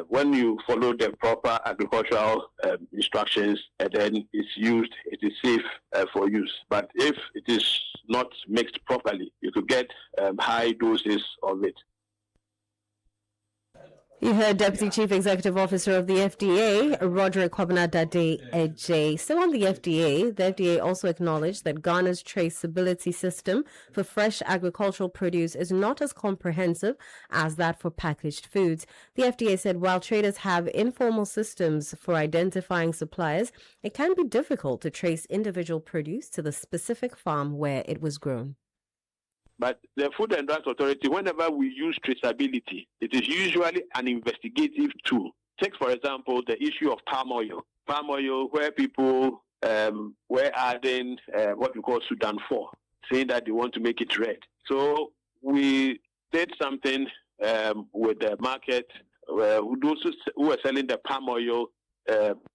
when you follow the proper agricultural instructions, and then it's used, it is safe for use. But if it is not mixed properly, you could get high doses of it. You heard Deputy Chief Executive Officer of the FDA, Roderick Kwabena Dade Ajay. Still on the FDA also acknowledged that Ghana's traceability system for fresh agricultural produce is not as comprehensive as that for packaged foods. The FDA said while traders have informal systems for identifying suppliers, it can be difficult to trace individual produce to the specific farm where it was grown. But the Food and Drugs Authority, whenever we use traceability, it is usually an investigative tool. Take, for example, the issue of palm oil. Palm oil, where people were adding what we call Sudan 4, saying that they want to make it red. So we did something with the market. Those who were selling the palm oil,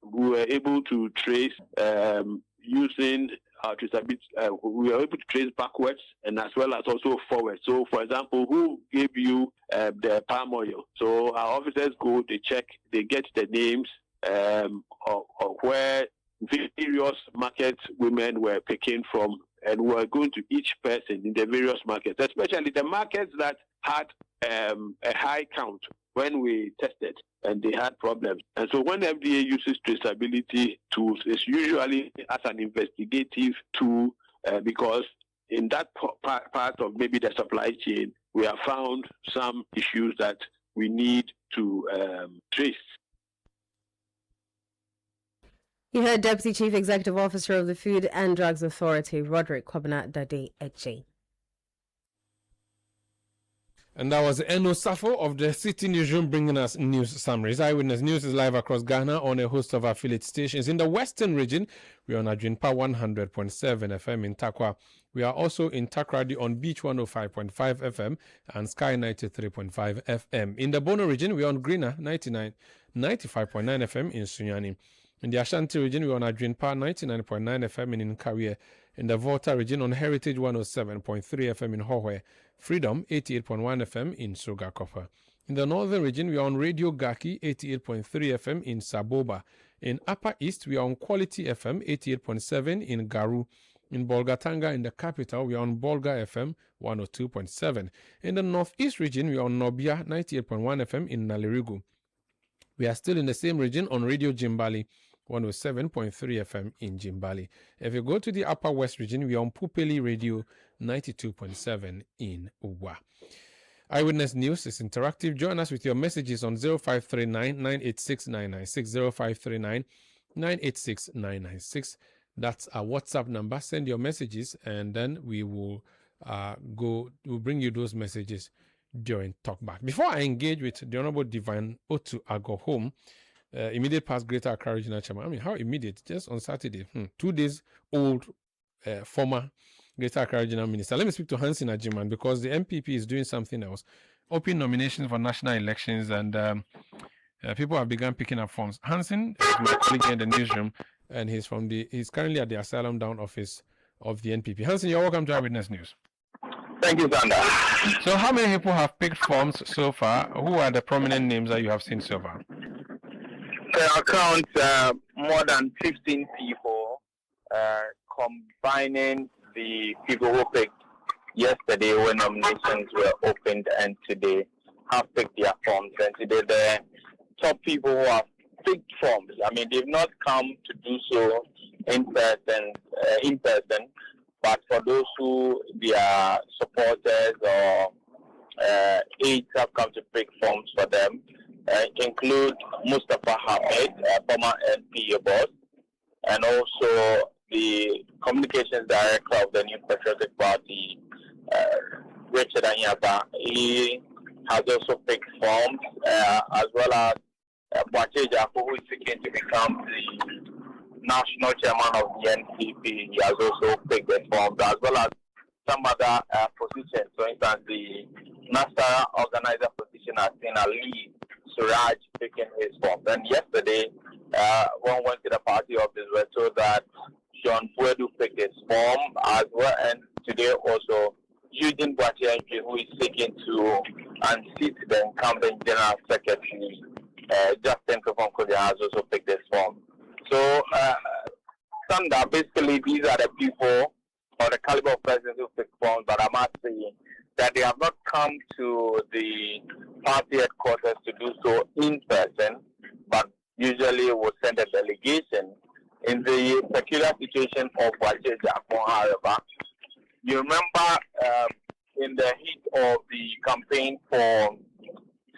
we were able to trace using our traceability. We were able to trace backwards and as well as also forward. So, for example, who gave you the palm oil? So our officers go, they check, they get the names of where various market women were picking from, and we're going to each person in the various markets, especially the markets that had a high count when we tested and they had problems. And so when FDA uses traceability tools, it's usually as an investigative tool because in that part of maybe the supply chain, we have found some issues that we need to trace. You heard Deputy Chief Executive Officer of the Food and Drugs Authority, Roderick Kwabena Dade Eche. And that was Eno Safo of the City Newsroom bringing us news summaries. Eyewitness News is live across Ghana on a host of affiliate stations. In the Western region, we are on Adwinpa 100.7 FM in Takwa. We are also in Takrady on Beach 105.5 FM and Sky 93.5 FM. In the Bono region, we are on Greener 95.9 FM in Sunyani. In the Ashanti region, we are on Adwinpa 99.9 FM in Nkawie. In the Volta region, on Heritage 107.3 FM in Hohwe. Freedom 88.1 FM in Soga Copper. In the Northern region, we are on Radio Gaki 88.3 FM in Saboba. In Upper East, we are on Quality FM 88.7 in Garu. In Bolgatanga, in the capital, we are on Bolga FM 102.7. In the Northeast region, we are on Nobia 98.1 FM in Nalirigu. We are still in the same region on Radio Jimbali 107.3 FM in Jimbali. If you go to the Upper West region, we are on Pupeli Radio 92.7 in Uwa. Eyewitness News is interactive. Join us with your messages on 0539 986 996, 0539 986 996. That's our WhatsApp number. Send your messages and then we will we'll bring you those messages during Talkback. Before I engage with the Honorable Divine Otu Agohom, immediate past Greater Accra Regional Chairman. I mean, how immediate? Just on Saturday. 2 days old former Greater Accra Regional Minister. Let me speak to Hansen Ajiman because the MPP is doing something else. Open nominations for national elections and people have begun picking up forms. Hansen is my colleague in the newsroom and he's currently at the Asylum Down office of the NPP. Hansen, you're welcome to Eyewitness News. Thank you, Sander. So how many people have picked forms so far? Who are the prominent names that you have seen so far? I count more than 15 people, combining the people who picked yesterday when nominations were opened and today have picked their forms. And today the top people who have picked forms, I mean, they've not come to do so in person, but for those who their supporters or aides have come to pick forms for them, include Mustafa Hamid, former NPA boss, and also the communications director of the New Patriotic Party, Richard Anyaba. He has also picked forms, as well as Bwache Japo, who is seeking to become the national chairman of the NPP. He has also picked the forms, as well as some other positions. For instance, the Nasara organizer position has seen Ali Suraj picking his form. And yesterday, one went to the party office, we're told that John Fuedu picked his form as well, and today also Eugene Bwache, who is seeking to unseat the incumbent General Secretary, Justin Kofonkolia, has also picked his form. So, Sanda, basically, these are the people or the caliber of persons who pick forms, but I must say that they have not come to the party headquarters to do so in person, but usually will send a delegation. In the peculiar situation of Bwache Japo, however, you remember in the heat of the campaign for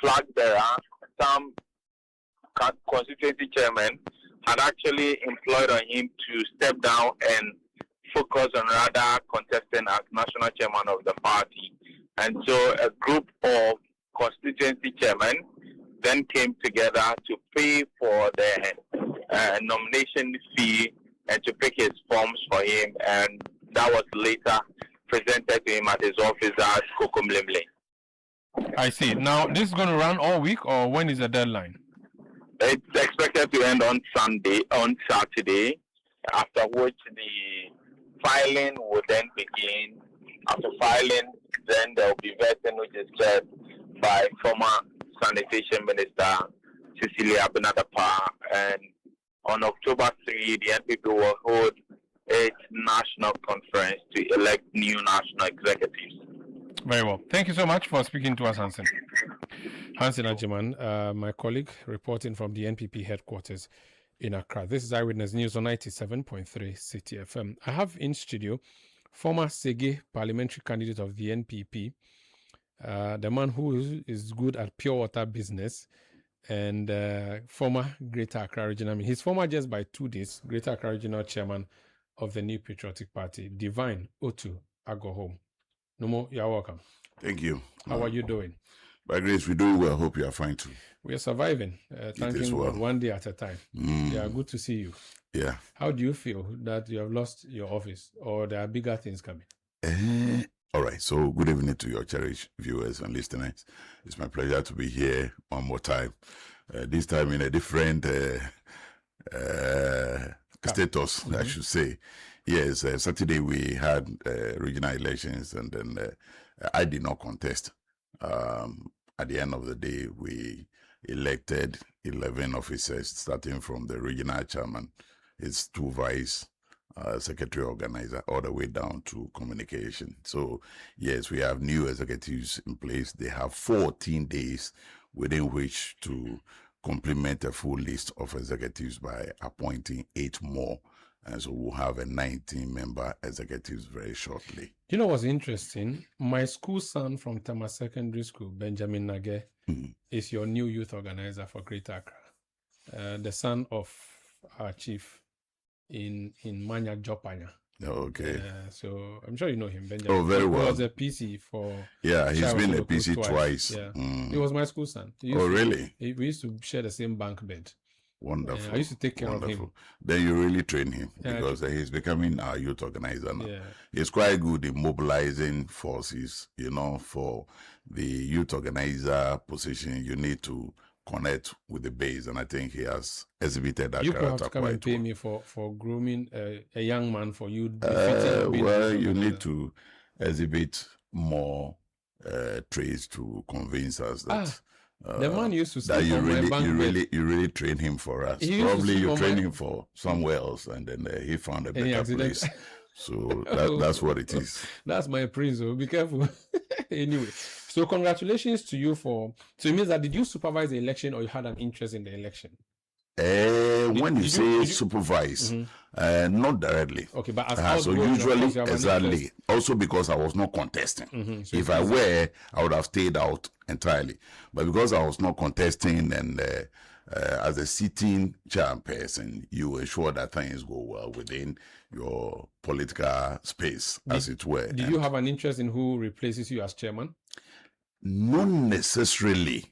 flag bearer, some constituency chairman had actually employed on him to step down and focus on rather contesting as national chairman of the party. And so a group of constituency chairmen then came together to pay for the nomination fee and to pick his forms for him, and that was later presented to him at his office as Kokomlemle. I see. Now, this is going to run all week, or when is the deadline? It's expected to end on Saturday, after which the filing will then begin. After filing, then there will be vetting, which is chaired by former Sanitation Minister Cecilia Benadapa, and on October 3, the NPP will hold its national conference to elect new national executives. Very well. Thank you so much for speaking to us, Hansen. Hansen Ajiman, my colleague, reporting from the NPP headquarters in Accra. This is Eyewitness News on 97.3 Citi FM. I have in studio former Sege parliamentary candidate of the NPP, the man who is good at pure water business, and former Greater Accra Regional, his former just by 2 days, Greater Accra Regional Chairman of the New Patriotic Party, Divine Otu Agohom. Nomo, you're welcome. Thank you. How are you doing? By grace, we're doing well. Hope you are fine too. We are surviving. Thanking God, one day at a time. Yeah, good to see you. Yeah. How do you feel that you have lost your office, or there are bigger things coming? All right. So good evening to your cherished viewers and listeners. It's my pleasure to be here one more time. This time in a different status, I should say. Yes, Saturday we had regional elections, and then I did not contest. At the end of the day, we elected 11 officers, starting from the regional chairman, his 2 vice secretary organizer, all the way down to communication. So, yes, we have new executives in place. They have 14 days within which to complement a full list of executives by appointing 8 more. And so we'll have a 19-member executives very shortly. You know what's interesting? My school son from Tama Secondary School, Benjamin Nage, is your new youth organizer for Greater Accra. The son of our chief in Manya Jopanya. Okay. So I'm sure you know him, Benjamin. Oh, very well. He was a PC for... Yeah, he's been a PC twice. Yeah. He was my school son. Really? We used to share the same bunk bed. Wonderful. I used to take care of him. Then you really train him, because he's becoming our youth organizer now. Yeah. He's quite good in mobilizing forces. For the youth organizer position, you need to connect with the base, and I think he has exhibited that you character have to come quite and pay well. me for grooming a young man for you. Well, you need to exhibit more traits to convince us that. The man used to that sleep on my bank bed. you really train him for us. Probably you train him for somewhere else, and then he found a better place. So that's what it is. That's my prince. So be careful. Anyway, so congratulations to you so it means that did you supervise the election, or you had an interest in the election? When you say supervise, not directly. Okay, but as so usually, exactly. Also because I was not contesting. So if I were, I would have stayed out entirely. But because I was not contesting, and as a sitting chairperson, you ensure that things go well within your political space, as it were. Did you have an interest in who replaces you as chairman? Not necessarily.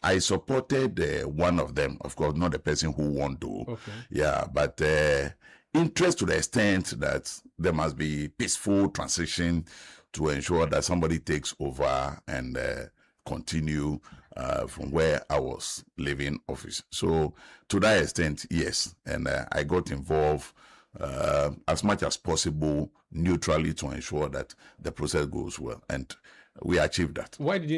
I supported one of them, of course, not the person who won to. Okay. Yeah, but interest to the extent that there must be peaceful transition to ensure that somebody takes over and continue from where I was leaving office. So to that extent, yes. And I got involved as much as possible neutrally to ensure that the process goes well. And we achieved that. Why did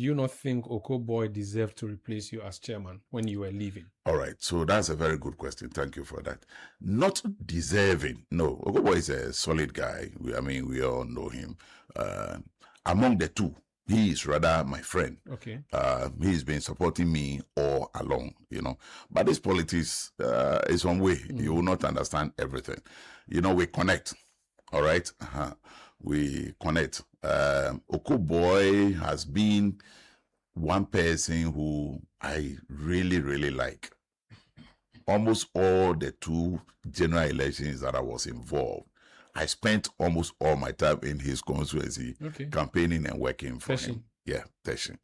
you not think Okoboy deserved to replace you as chairman when you were leaving? All right, so that's a very good question. Thank you for that. Not deserving. No, Okoboy is a solid guy. We all know him. Among the two, he is rather my friend. Okay. He's been supporting me all along, But this politics is one way. You will not understand everything. We connect. All right? We connect. Okoboy has been one person who I really, really like. Almost all the 2 general elections that I was involved, I spent almost all my time in his constituency, campaigning and working for him. Yeah, Teshin.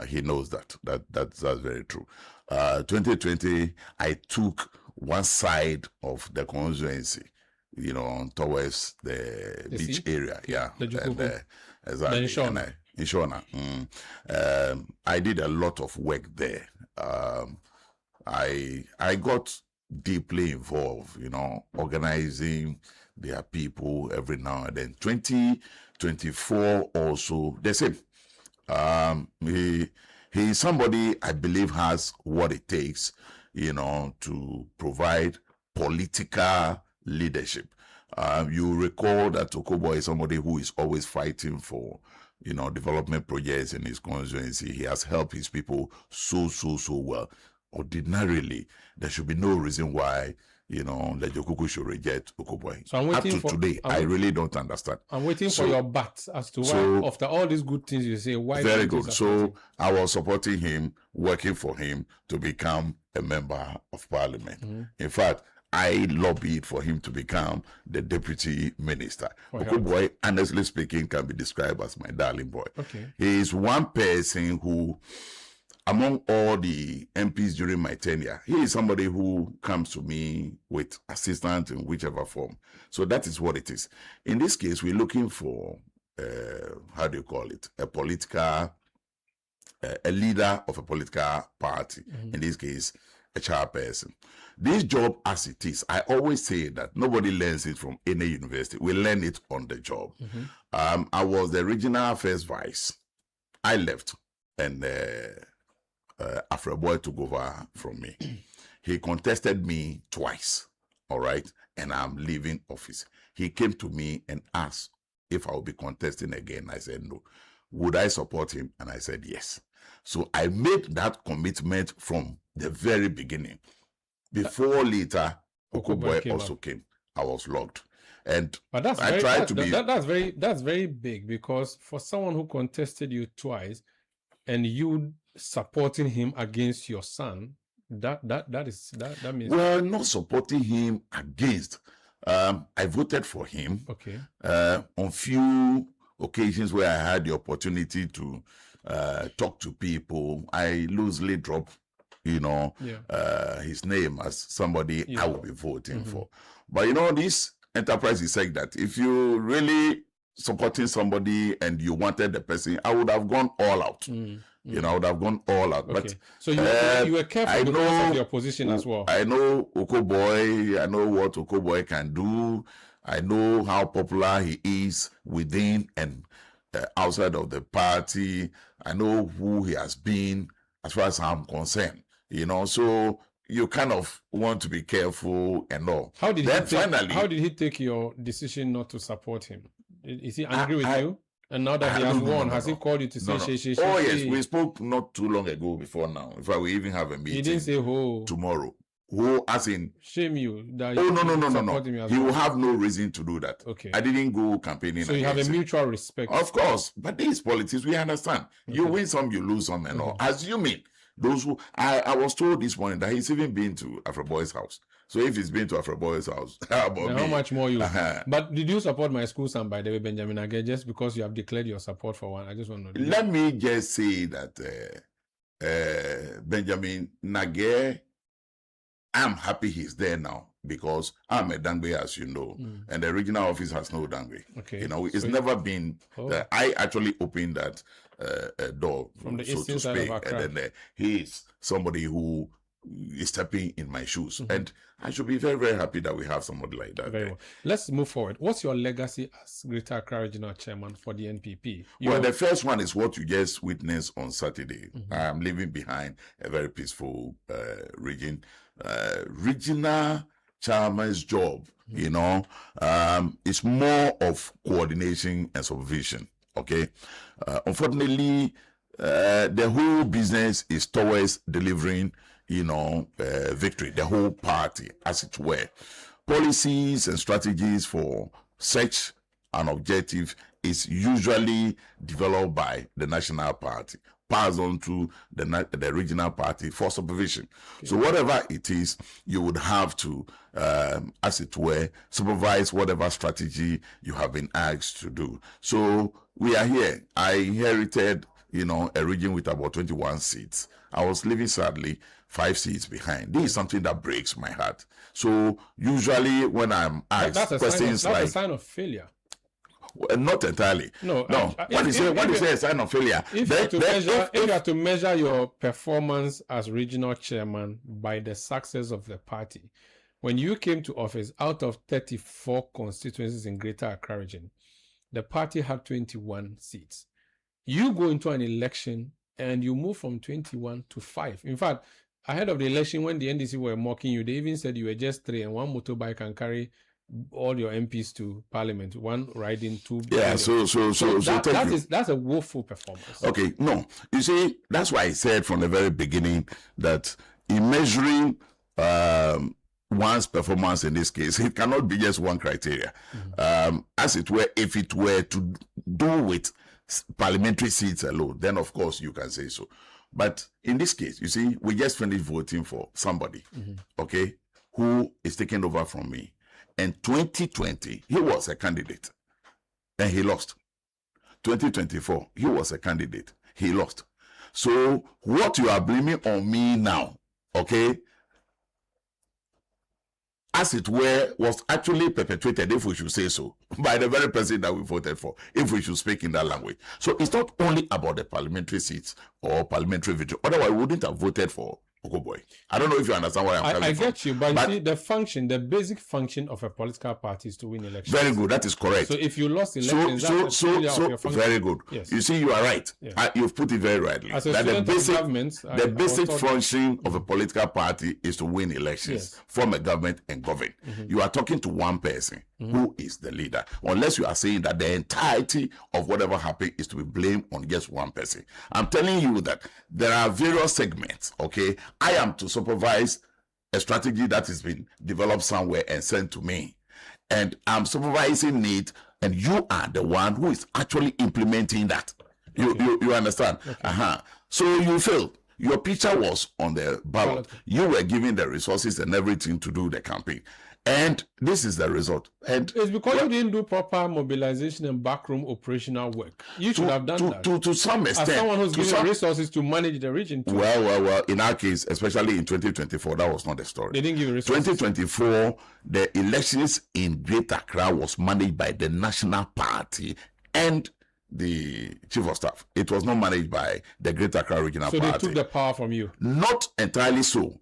He knows that. That's very true. 2020, I took one side of the constituency, towards the beach area. Yeah. Exactly. In Shona. I did a lot of work there. I got deeply involved, organizing their people every now and then. 2024 also, the same. He's somebody I believe has what it takes, to provide political leadership. You recall that Okoboy is somebody who is always fighting for, development projects in his constituency. He has helped his people so well. Ordinarily, there should be no reason why the Jokuku should reject Okoboy. So I'm waiting Up to today, I really don't understand. I'm waiting for your but as to why, after all these good things you say, why? Very good. So I was supporting him, working for him to become a member of parliament. In fact, I lobbied for him to become the deputy minister. Okoboy, honestly speaking, can be described as my darling boy. He is one person who, among all the MPs during my tenure, he is somebody who comes to me with assistance in whichever form. So that is what it is. In this case, we're looking for, how do you call it? A political, a leader of a political party. In this case, a chairperson. This job as it is, I always say that nobody learns it from any university. We learn it on the job. I was the regional affairs vice. I left and Avle boy took over from me. He contested me twice, all right, and I'm leaving office. He came to me and asked if I would be contesting again. I said no. Would I support him? And I said yes. So I made that commitment from the very beginning. Before later, Okoboy also came. I was logged. But that's that's very big, because for someone who contested you twice and you supporting him against your son, that means, well, not supporting him against. I voted for him. On few occasions where I had the opportunity to talk to people, I loosely dropped his name as somebody I will be voting for. But this enterprise is like that. If you really supporting somebody and you wanted the person, I would have gone all out. I would have gone all out. But so you were careful because of your position as well. I know Okoboy. I know what Okoboy can do. I know how popular he is within and outside of the party. I know who he has been as far as I'm concerned. So you kind of want to be careful and all. How did he take your decision not to support him? Is he angry with you? And now that he has won, has he called you to say, Oh, yes, we spoke not too long ago before now. In fact, we even have a meeting. He didn't say who tomorrow. Who, as in shame you? That no. He will have no reason to do that. I didn't go campaigning. So you have a mutual respect. Of course, but this politics, we understand. You win some, you lose some, and all. Assuming those who I was told this morning that he's even been to Avle boy's house. So if he's been to Avle boy's house, how much more you? But did you support my school son, by the way, Benjamin Nage, just because you have declared your support for one? I just want to know. Let me just say that Benjamin Nage, I'm happy he's there now because I'm a Dangbe, as you know, and the regional office has no Dangbe. It's never been. I actually opened that door from the eastern side of Accra. And then he is somebody who is stepping in my shoes, and I should be very, very happy that we have somebody like that. Very well. Let's move forward. What's your legacy as Greater Accra Regional Chairman for the NPP? Well, the first one is what you just witnessed on Saturday. I'm leaving behind a very peaceful region. Regional chairman's job, it's more of coordination and supervision. Unfortunately, the whole business is towards delivering, victory, the whole party, as it were. Policies and strategies for such an objective is usually developed by the national party, passed on to the regional party for supervision. So whatever it is, you would have to, as it were, supervise whatever strategy you have been asked to do. So we are here. I inherited, a region with about 21 seats. I was living, sadly, 5 seats behind. This is something that breaks my heart. So usually when I'm asked questions that's a sign of failure. Well, not entirely. No. When you say a sign of failure, if you are to measure your performance as regional chairman by the success of the party, when you came to office, out of 34 constituencies in Greater Accra region, the party had 21 seats. You go into an election and you move from 21 to 5. In fact, ahead of the election, when the NDC were mocking you, they even said you were just 3 and one motorbike can carry all your MPs to Parliament, one riding 2. Yeah, so that's a woeful performance. Okay, no, you see, that's why I said from the very beginning that in measuring one's performance in this case. It cannot be just one criteria. As it were, if it were to do with parliamentary seats alone, then of course you can say so. But in this case, you see, we just finished voting for somebody, okay, who is taking over from me. In 2020, he was a candidate and he lost. 2024, he was a candidate. He lost. So what you are blaming on me now, okay, as it were, was actually perpetrated, if we should say so, by the very person that we voted for, if we should speak in that language. So it's not only about the parliamentary seats or parliamentary victory. Otherwise, we wouldn't have voted for Okoboy. I don't know if you understand what I'm coming from. I get you, but you see, the function, the basic function of a political party is to win elections. Very good, that is correct. So if you lost elections, that's your function. Very good. Yes. You see, you are right. Yes. You've put it very rightly. As a that student of government, the basic function of a political party is to win elections, form a government and govern. You are talking to one person who is the leader, unless you are saying that the entirety of whatever happened is to be blamed on just one person. I'm telling you that there are various segments, okay? I am to supervise a strategy that has been developed somewhere and sent to me. And I'm supervising it, and you are the one who is actually implementing that. You understand? So you failed. Your picture was on the ballot. You were given the resources and everything to do the campaign. And this is the result. And it's because you didn't do proper mobilization and backroom operational work. You should have done that. To some extent. As someone who's given resources to manage the region too. Well, in our case, especially in 2024, that was not the story. They didn't give resources. 2024, the elections in Greater Accra was managed by the National Party and the Chief of Staff. It was not managed by the Greater Accra Regional Party. So they took the power from you? Not entirely so.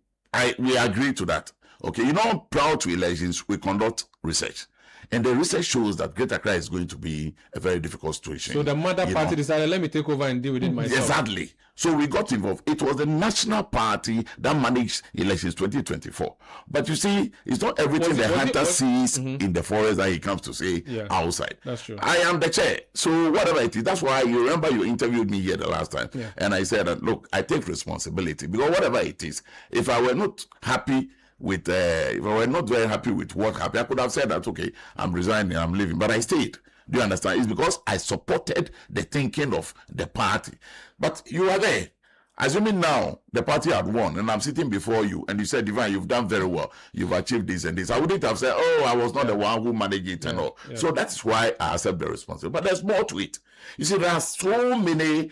We agree to that. Okay, you know, prior to elections, we conduct research. And the research shows that Greater Accra is going to be a very difficult situation. So the mother party decided, let me take over and deal with it myself. Exactly. So we got involved. It was the National Party that managed elections 2024. But you see, it's not everything the hunter sees in the forest that he comes to say outside. That's true. I am the chair. So whatever it is, that's why you remember you interviewed me here the last time. And I said that, look, I take responsibility because whatever it is, if I were not happy with if I were not very happy with what happened, I could have said that, okay, I'm resigning, I'm leaving, but I stayed. Do you understand? It's because I supported the thinking of the party. But you are there. Assuming now the party had won and I'm sitting before you and you said, Divine, you've done very well. You've achieved this and this. I wouldn't have said, oh, I was not the one who managed it and all. So that's why I accept the responsibility. But there's more to it. You see, there are so many,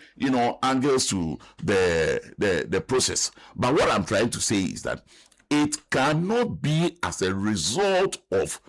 angles to the process. But what I'm trying to say is that it cannot be as a result of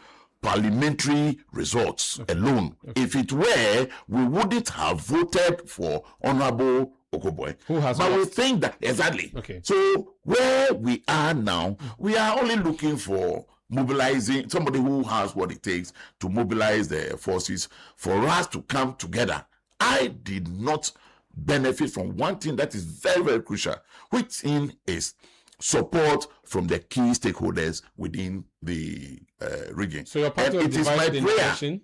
parliamentary results alone. If it were, we wouldn't have voted for Honorable Okoboy. But we think that, exactly. So where we are now, we are only looking for mobilizing somebody who has what it takes to mobilize the forces for us to come together. I did not benefit from one thing that is very, very crucial, which is support from the key stakeholders within the region. So your party was divided in election?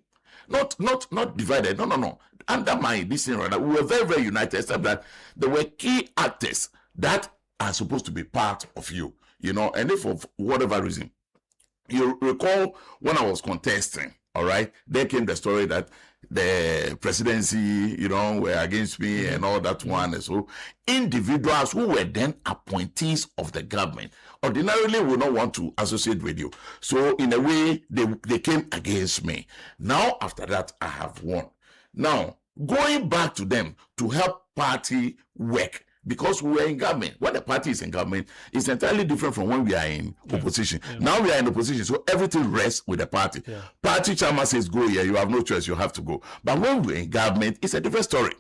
Not divided. No. Under my listening, we were very, very united, except that there were key actors that are supposed to be part of you, and if for whatever reason, you recall when I was contesting, all right, there came the story that the presidency, were against me and all that one. And so individuals who were then appointees of the government ordinarily would not want to associate with you. So in a way, they came against me. Now, after that, I have won. Now, going back to them to help party work, because we were in government. When the party is in government, it's entirely different from when we are in opposition. Now we are in opposition, so everything rests with the party. Party chairman says, go here, you have no choice, you have to go. But when we're in government, it's a different story.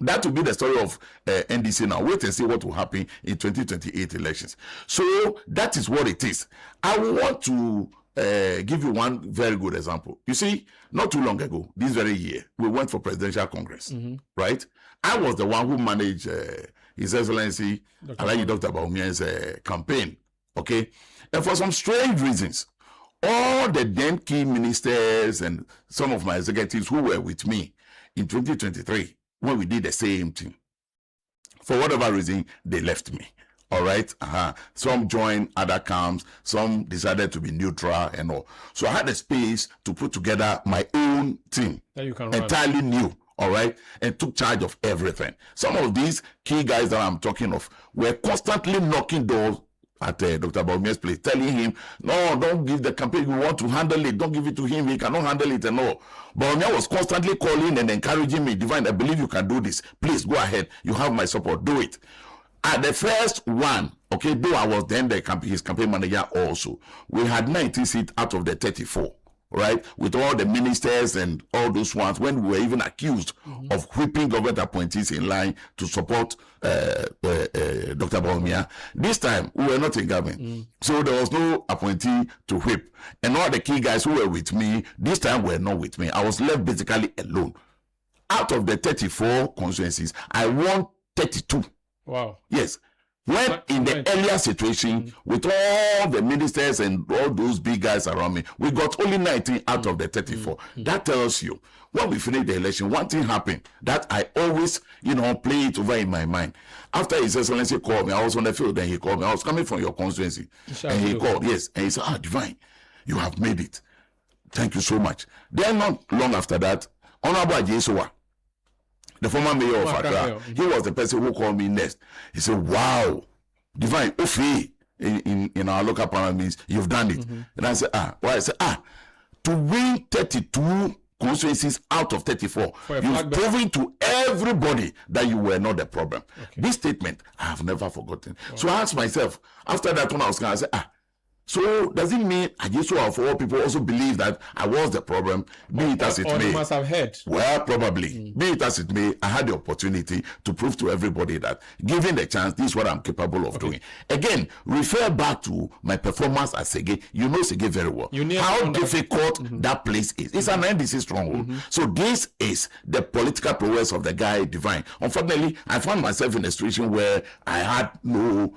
That will be the story of NDC now. Wait and see what will happen in 2028 elections. So that is what it is. I want to give you one very good example. You see, not too long ago, this very year, we went for presidential congress, right? I was the one who managed His Excellency Alhaji Dr. Bawumia's campaign, okay? And for some strange reasons, all the then key ministers and some of my executives who were with me in 2023, when we did the same thing, for whatever reason, they left me. All right. Some joined other camps. Some decided to be neutral and all. So I had a space to put together my own team. That you can entirely new. All right. And took charge of everything. Some of these key guys that I'm talking of were constantly knocking doors at Dr. Bawumia's place, telling him, no, don't give the campaign. We want to handle it. Don't give it to him. He cannot handle it and all. Bawumia was constantly calling and encouraging me. Divine, I believe you can do this. Please go ahead. You have my support. Do it. At the first one, okay, though I was then his campaign manager also, we had 19 seats out of the 34, right? With all the ministers and all those ones, when we were even accused of whipping government appointees in line to support Dr. Bawumia. This time, we were not in government. So there was no appointee to whip. And all the key guys who were with me, this time were not with me. I was left basically alone. Out of the 34 constituencies, I won 32. Wow. Yes. When in the earlier situation, with all the ministers and all those big guys around me, we got only 19 out of the 34. That tells you, when we finished the election, one thing happened that I always, play it over in my mind. After His Excellency called me, I was on the field, then he called me. I was coming from your constituency. And he called, yes. And he said, Divine, you have made it. Thank you so much. Then not long after that, Honorable Ajesowa, the former mayor of Accra, he was the person who called me next. He said, wow, Divine, in our local parliament means you've done it. And I said, why? I said, to win 32 constituencies out of 34, you've proven to everybody that you were not the problem. This statement, I have never forgotten. So I asked myself, after that when I was going, I said, so does it mean Ajesowa for all people also believe that I was the problem? Be it as it may. You must have heard. Well, probably. Be it as it may, I had the opportunity to prove to everybody that given the chance, this is what I'm capable of doing. Again, refer back to my performance at Sege. You know Sege very well. How difficult that place is. It's an NDC stronghold. So this is the political prowess of the guy Divine. Unfortunately, I found myself in a situation where I had no,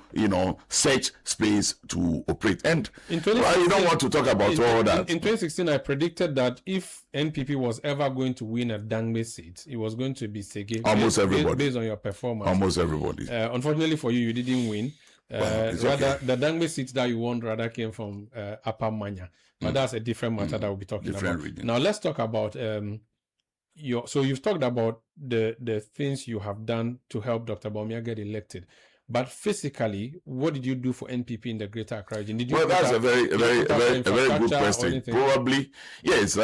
such space to operate. And you don't want to talk about all that. In 2016, I predicted that if NPP was ever going to win a Dangme seat, it was going to be Sege. Almost everybody. Based on your performance. Almost everybody. Unfortunately for you, you didn't win. Okay. The Dangme seats that you won rather came from Upper Manya. But that's a different matter that we'll be talking about. Region. Now, let's talk about so you've talked about the things you have done to help Dr. Bawumia get elected. But physically, what did you do for NPP in the Greater Accra region? Did you? Well, that's a very good question. Probably, yes.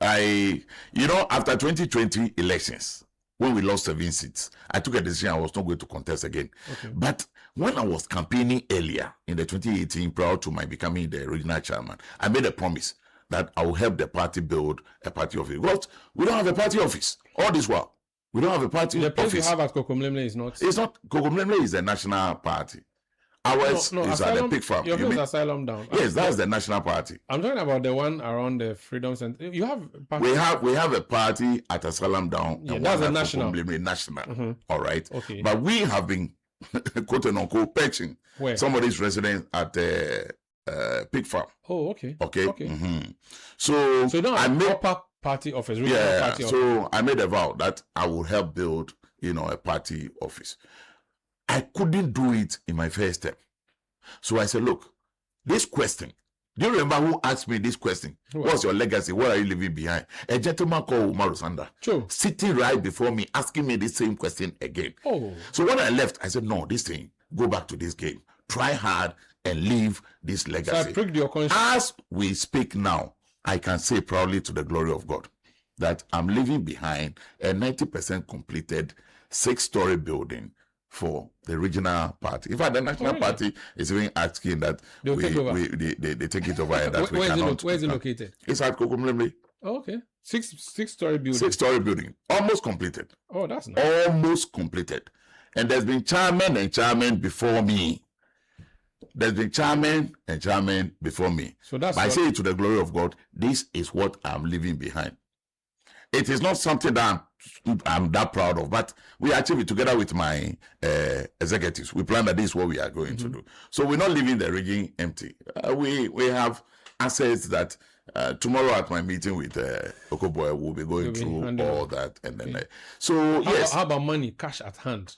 After 2020 elections, when we lost 7 seats, I took a decision I was not going to contest again. But when I was campaigning earlier in the 2018, prior to my becoming the regional chairman, I made a promise that I will help the party build a party office. Because we don't have a party office all this while. We don't have a party office. The place you have at Kokomlemle is not. It's not. Kokomlemle is the national party. Ours is at the pig farm. Your place Asylum down. Yes, that's the national party. I'm talking about the one around the Freedom Center. You have. We have a party at Asylum down. Yeah, that's a national. National. All right. Okay. But we have been quote unquote patching somebody's residence at the pig farm. Oh, okay. Okay. So you don't have a proper party office. Party office. I made a vow that I will help build, a party office. I couldn't do it in my first step. So I said, look, this question, do you remember who asked me this question? What's your legacy? What are you leaving behind? A gentleman called Umaru Sanda, sitting right before me, asking me the same question again. So when I left, I said, no, this thing, go back to this game. Try hard and leave this legacy. So I pricked your conscience. As we speak now, I can say proudly to the glory of God that I'm leaving behind a 90% completed 6-story building for the regional party. In fact, the national party is even asking that they take it over and that we cannot. Where is it located? It's at Kokomlemle. Oh, okay. 6-story building. 6-story building. Almost completed. Oh, that's nice. Almost completed. And there's been chairman before me. There's been chairman before me. So that's. I say it to the glory of God. This is what I'm leaving behind. It is not something that I'm that proud of, but we achieve it together with my executives. We plan that this is what we are going to do. So we're not leaving the region empty. We have assets that tomorrow at my meeting with Okoboy, we'll be going through all that, and then. So yes. How about money, cash at hand?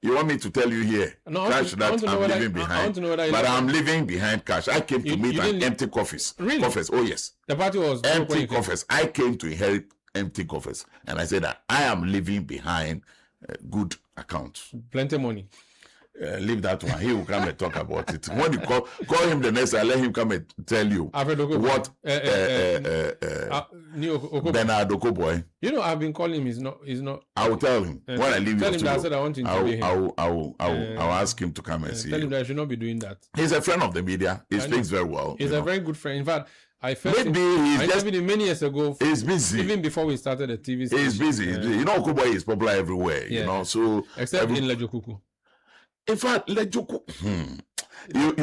You want me to tell you here, No, Cash, that I'm leaving behind. But I'm leaving behind Cash. I came to meet an empty coffers. Really? Coffers. Oh, yes. The party was empty coffers. I came to inherit empty coffers. And I said that I am leaving behind good accounts. Plenty of money. Leave that one. He will come and talk about it. When you call him the next time, let him come and tell you what Bernard Okoboy. You know, I've been calling him. He's not. I will tell him when I leave. Tell him that I said I want to interview him. I will ask him to come and see. Tell him that I should not be doing that. He's a friend of the media. He speaks very well. He's a very good friend. In fact, I first maybe I interviewed him many years ago. He's busy. Even before we started the TV station. He's busy. You know, Okoboy is popular everywhere. You know, so except in Lejokuku. In fact, you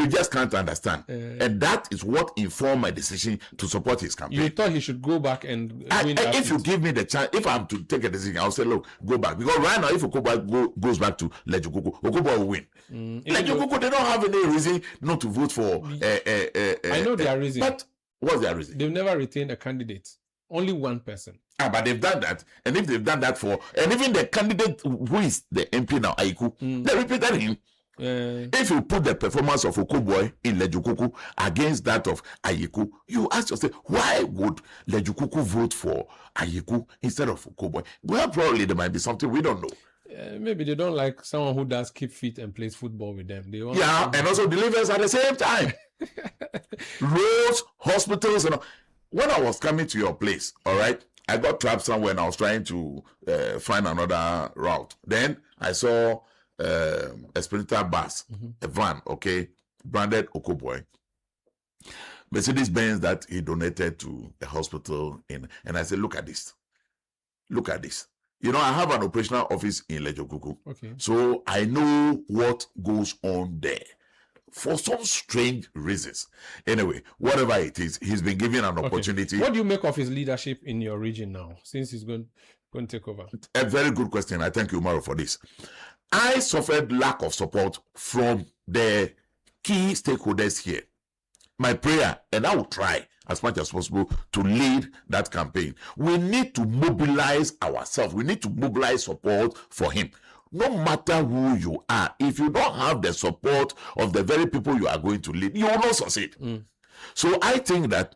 just can't understand. And that is what informed my decision to support his campaign. You thought he should go back and win that if you give me the chance, if I'm to take a decision, I'll say, look, go back. Because right now, if Okoboy goes back to Lejokuku, Okoboy will win. Lejokuku, they don't have any reason not to vote for. I know their reason. But what's their reason? They've never retained a candidate. Only one person. But they've done that. And if they've done that and even the candidate who is the MP now, Aiku, they repeated him. If you put the performance of Okoboy in Lejokuku against that of Ayiku, you ask yourself, why would Lejokuku vote for Ayiku instead of Okoboy? Well, probably there might be something we don't know. Maybe they don't like someone who does keep fit and plays football with them. They want and also delivers at the same time. Roads, hospitals, and all. When I was coming to your place, all right, I got trapped somewhere and I was trying to find another route. Then I saw a Sprinter bus, a van, okay, branded Okoboy. Mercedes-Benz that he donated to a hospital and I said, look at this. Look at this. You know, I have an operational office in Lejokuku. Okay. So I know what goes on there. For some strange reasons. Anyway, whatever it is, he's been given an opportunity. What do you make of his leadership in your region now, since he's going to take over? A very good question. I thank you, Maro, for this. I suffered lack of support from the key stakeholders here. My prayer, and I will try as much as possible to lead that campaign. We need to mobilize ourselves. We need to mobilize support for him. No matter who you are, if you don't have the support of the very people you are going to lead, you will not succeed. So I think that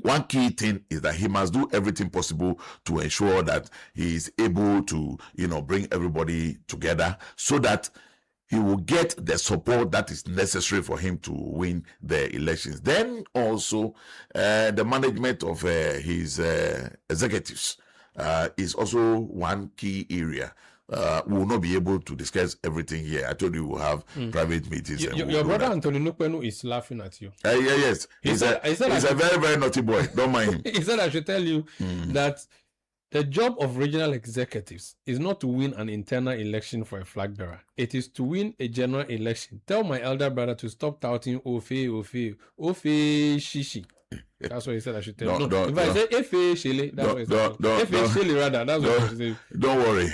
one key thing is that he must do everything possible to ensure that he is able to, bring everybody together so that he will get the support that is necessary for him to win the elections. Then also, the management of his executives is also one key area. We will not be able to discuss everything here. I told you we'll have private meetings. Your brother Anthony Nukpenu is laughing at you. Yes. He's a very, very naughty boy. Don't mind him. He said I should tell you that the job of regional executives is not to win an internal election for a flag bearer. It is to win a general election. Tell my elder brother to stop touting Ofe, Shishi. That's what he said I should tell you. If I say Efe Shele, that's what he said. Efe Shele rather, that's what he said. Don't worry.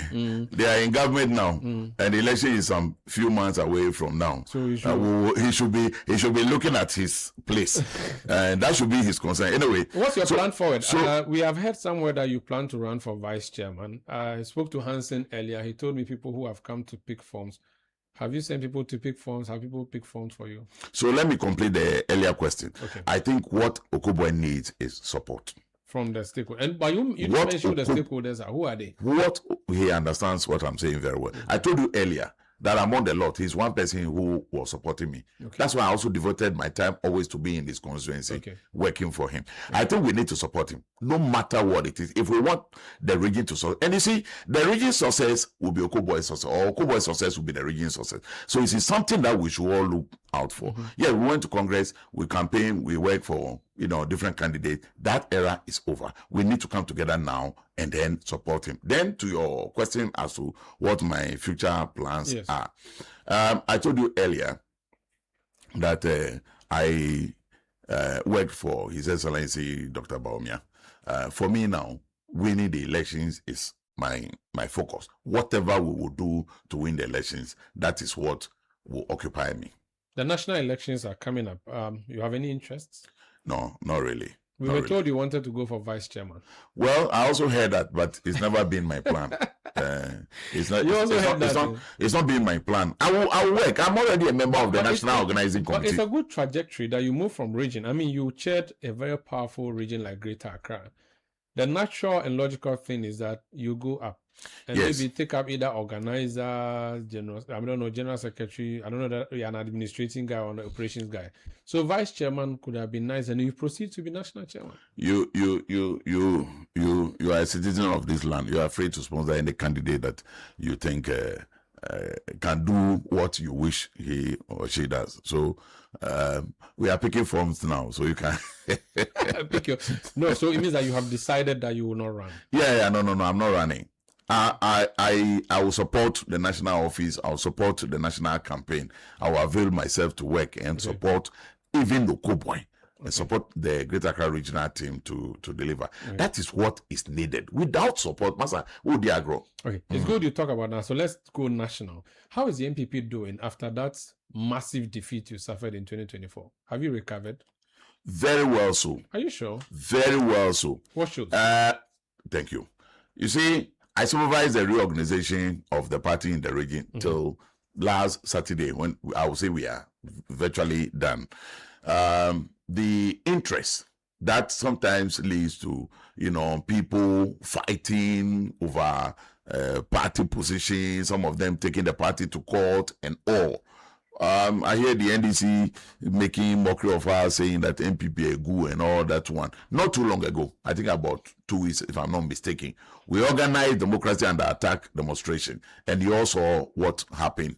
They are in government now. And the election is some few months away from now. So he should be looking at his place. And that should be his concern. Anyway. What's your plan forward? We have heard somewhere that you plan to run for vice chairman. I spoke to Hansen earlier. He told me people who have come to pick forms. Have you sent people to pick forms? Have people picked forms for you? So let me complete the earlier question. Okay. I think what Okoboy needs is support. From the stakeholders. But you didn't mention the stakeholders. Who are they? What he understands what I'm saying very well. I told you earlier that among the lot, he's one person who was supporting me. Okay. That's why I also devoted my time always to be in this constituency, working for him. I think we need to support him, no matter what it is. If we want the region to success, and you see, the region success will be Okoboy's success, or Okoboy's success will be the region success. So it is something that we should all look out for. Yeah, we went to Congress, we campaign, we work for different candidates. That era is over. We need to come together now and then support him. Then to your question as to what my future plans are. I told you earlier that I worked for His Excellency Dr. Bawumia. For me now, winning the elections is my focus. Whatever we will do to win the elections, that is what will occupy me. The national elections are coming up. You have any interests? No, not really. We were told you wanted to go for vice chairman. Well, I also heard that, but it's never been my plan. It's not. It's not been my plan. I will work. I'm already a member of the National Organizing Committee. But it's a good trajectory that you move from region. I mean, you chaired a very powerful region like Greater Accra. The natural and logical thing is that you go up and maybe take up either organizer, general secretary. I don't know that you're an administrating guy or an operations guy. So vice chairman could have been nice, and you proceed to be national chairman. You are a citizen of this land. You are free to sponsor any candidate that you think can do what you wish he or she does. So we are picking forms now, so you can No, so it means that you have decided that you will not run. No, I'm not running. I will support the national office. I will support the national campaign. I will avail myself to work and support even the Koboy and support the Greater Accra regional team to deliver. That is what is needed. Without support, Masa, who do grow? Okay, it's good you talk about that. So let's go national. How is the NPP doing after that massive defeat you suffered in 2024? Have you recovered? Very well, so. Are you sure? Very well, so. What shows? Thank you. You see, I supervised the reorganization of the party in the region till last Saturday, when I would say we are virtually done. The interest that sometimes leads to, people fighting over party positions, some of them taking the party to court and all. I hear the NDC making mockery of us, saying that NPP are good and all that one. Not too long ago, I think about 2 weeks, if I'm not mistaken, we organized Democracy Under Attack demonstration, and you all saw what happened.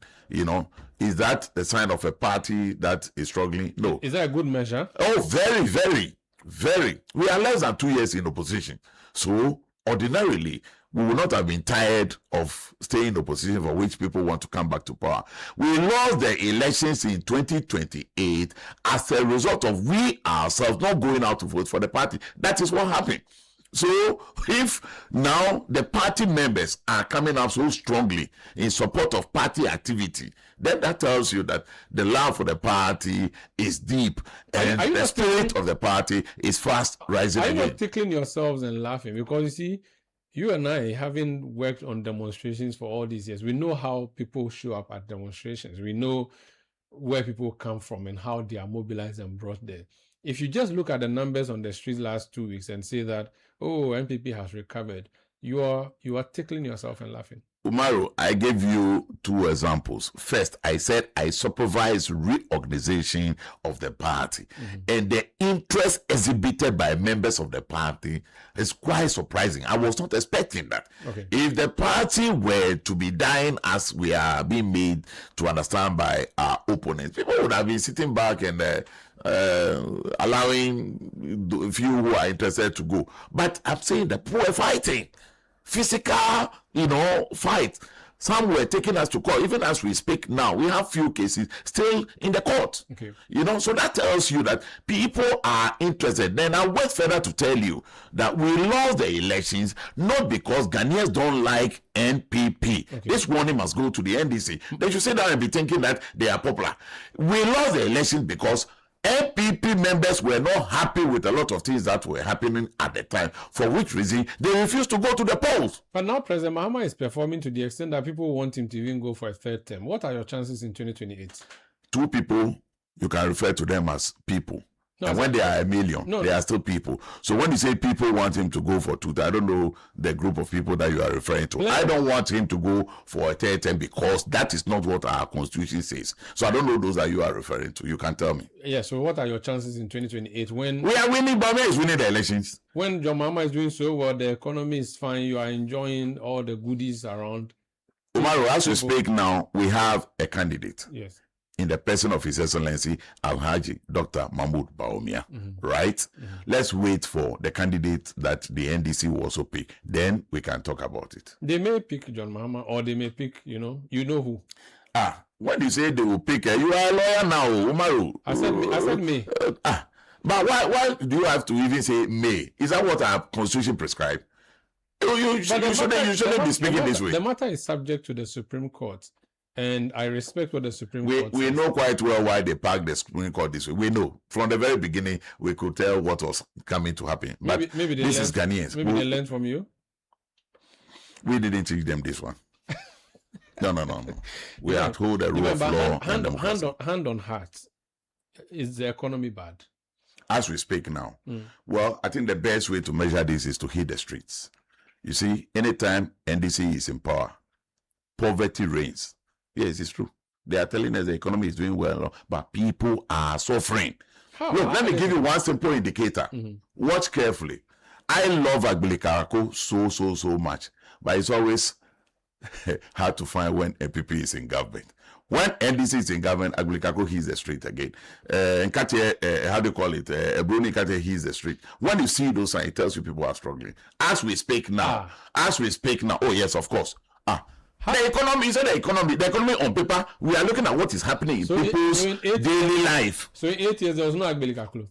Is that the sign of a party that is struggling? No. Is that a good measure? Oh, very, very, very. We are less than 2 years in opposition, so ordinarily we would not have been tired of staying in opposition for which people want to come back to power. We lost the elections in 2028 as a result of we ourselves not going out to vote for the party. That is what happened. So if now the party members are coming up so strongly in support of party activity, then that tells you that the love for the party is deep and the spirit of the party is fast rising again. Are you again. not tickling yourselves and laughing? Because you see, you and I, having worked on demonstrations for all these years, we know how people show up at demonstrations. We know where people come from and how they are mobilized and brought there. If you just look at the numbers on the streets last 2 weeks and say that, oh, NPP has recovered, you are tickling yourself and laughing. Umaru, I gave you 2 examples. First, I said I supervised reorganization of the party. And the interest exhibited by members of the party is quite surprising. I was not expecting that. Okay. If the party were to be dying as we are being made to understand by our opponents, people would have been sitting back and allowing the few who are interested to go. But I'm saying the poor fighting. Physical, fight. Some were taking us to court. Even as we speak now, we have few cases still in the court. Okay. So that tells you that people are interested. Then I went further to tell you that we lost the elections not because Ghanaians don't like NPP. Okay. This warning must go to the NDC. They should sit down and be thinking that they are popular. We lost the elections because NPP members were not happy with a lot of things that were happening at the time, for which reason they refused to go to the polls. But now President Mahama is performing to the extent that people want him to even go for a 3rd term. What are your chances in 2028? 2 people, you can refer to them as people. No, and when they are a million, they are still people. So when you say people want him to go for 2, I don't know the group of people that you are referring to. I don't want him to go for a 3rd term because that is not what our constitution says. So I don't know those that you are referring to. You can tell me. Yeah, so what are your chances in 2028 when... We are winning, Bama is winning the elections. When John Mahama is doing so well, the economy is fine, you are enjoying all the goodies around. Umaru, as we speak now, we have a candidate. Yes. In the person of His Excellency Alhaji Dr. Mahmoud Bawumia, right? Let's wait for the candidate that the NDC will also pick. Then we can talk about it. They may pick John Mahama or they may pick, you know who. When you say they will pick, you are a lawyer now, Umaru. I said me. But why do you have to even say may? Is that what our constitution prescribes? You shouldn't be speaking this way. The matter is subject to the Supreme Court. And I respect what the Supreme Court We says. know quite well why they packed the Supreme Court this way. We know. From the very beginning, we could tell what was coming to happen. But maybe this is Ghanaians. Maybe they learned from you? We didn't teach them this one. No. We have to hold the rule of law and democracy. Hand on heart. Is the economy bad? As we speak now, well, I think the best way to measure this is to hit the streets. You see, anytime NDC is in power, poverty reigns. Yes, it's true. They are telling us the economy is doing well, but people are suffering. Look, let me give you one simple indicator. Watch carefully. I love Avle Karako so much, but it's always hard to find when MPP is in government. When NDC is in government, Avle Karako hits the street again. How do you call it? Bruni Nkate hits the street. When you see those signs, it tells you people are struggling. As we speak now, oh yes, of course. The economy, the economy on paper, we are looking at what is happening in people's daily life. So in 8 years, there was no Avle Karako.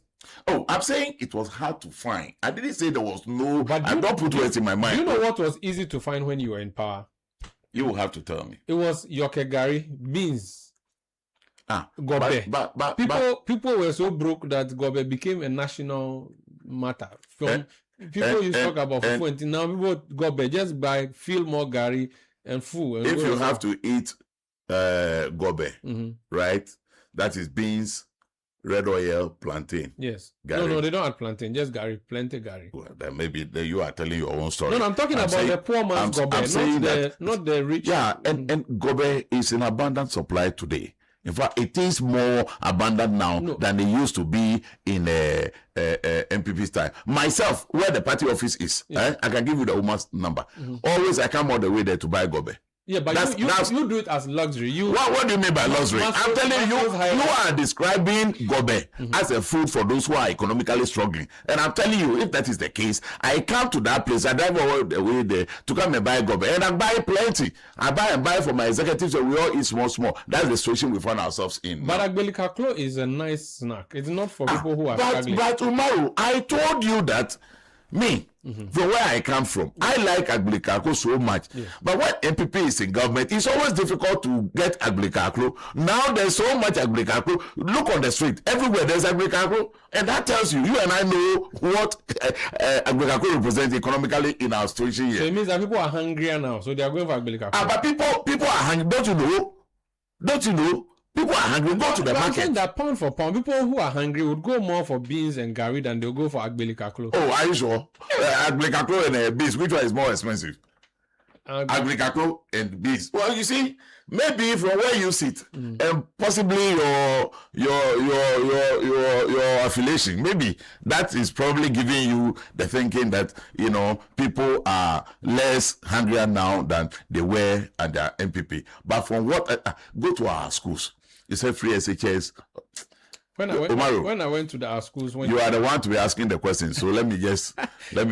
Oh, I'm saying it was hard to find. I didn't say there was no, but I don't put words in my mind. Do you know what was easy to find when you were in power? You will have to tell me. It was Yokegari, beans. Gobe. But people were so broke that Gobe became a national matter. People used to talk about fufu until now people Gobe just buy, feel more gari and food. If you have to eat Gobe, right? That is beans, red oil, plantain. Yes. Gari. No, they don't add plantain, just gari, plenty gari. Well, then maybe you are telling your own story. No, I'm talking about the poor man's Gobe, not the rich. Yeah, and Gobe is in abundant supply today. In fact, it is more abundant now than it used to be in MPP's time. Myself, where the party office is, I can give you the woman's number. Always, I come all the way there to buy Gobe. Yeah, but you do it as luxury. What do you mean by luxury? I'm telling you, you are describing Gobe as a food for those who are economically struggling. And I'm telling you, if that is the case, I come to that place, I drive all the way there to come and buy Gobe. And I buy plenty. I buy for my executives, so we all eat small. That's the situation we find ourselves in. But Avle Karako is a nice snack. It's not for people who are struggling. But Umaru, I told you that from where I come from, I like Avle Karako so much. Yeah. But when MPP is in government, it's always difficult to get Avle Karako. Now there's so much Avle Karako. Look on the street. Everywhere there's Avle Karako. And that tells you and I know what Avle Karako represents economically in our situation here. So it means that people are hungrier now. So they are going for Avle Karako. But people are hungry. Don't you know? People are hungry. Go to the market. I'm saying that pound for pound, people who are hungry would go more for beans and gari than they'll go for Avle Karako. Oh, are you sure? Avle Karako and beans, which one is more expensive? Avle Karako and beans. Well, you see, maybe from where you sit and possibly your affiliation, maybe that is probably giving you the thinking that people are less hungrier now than they were at their MPP. But from what go to our schools. You said free SHS. When I went to our schools, you are the one to be asking the questions. So let me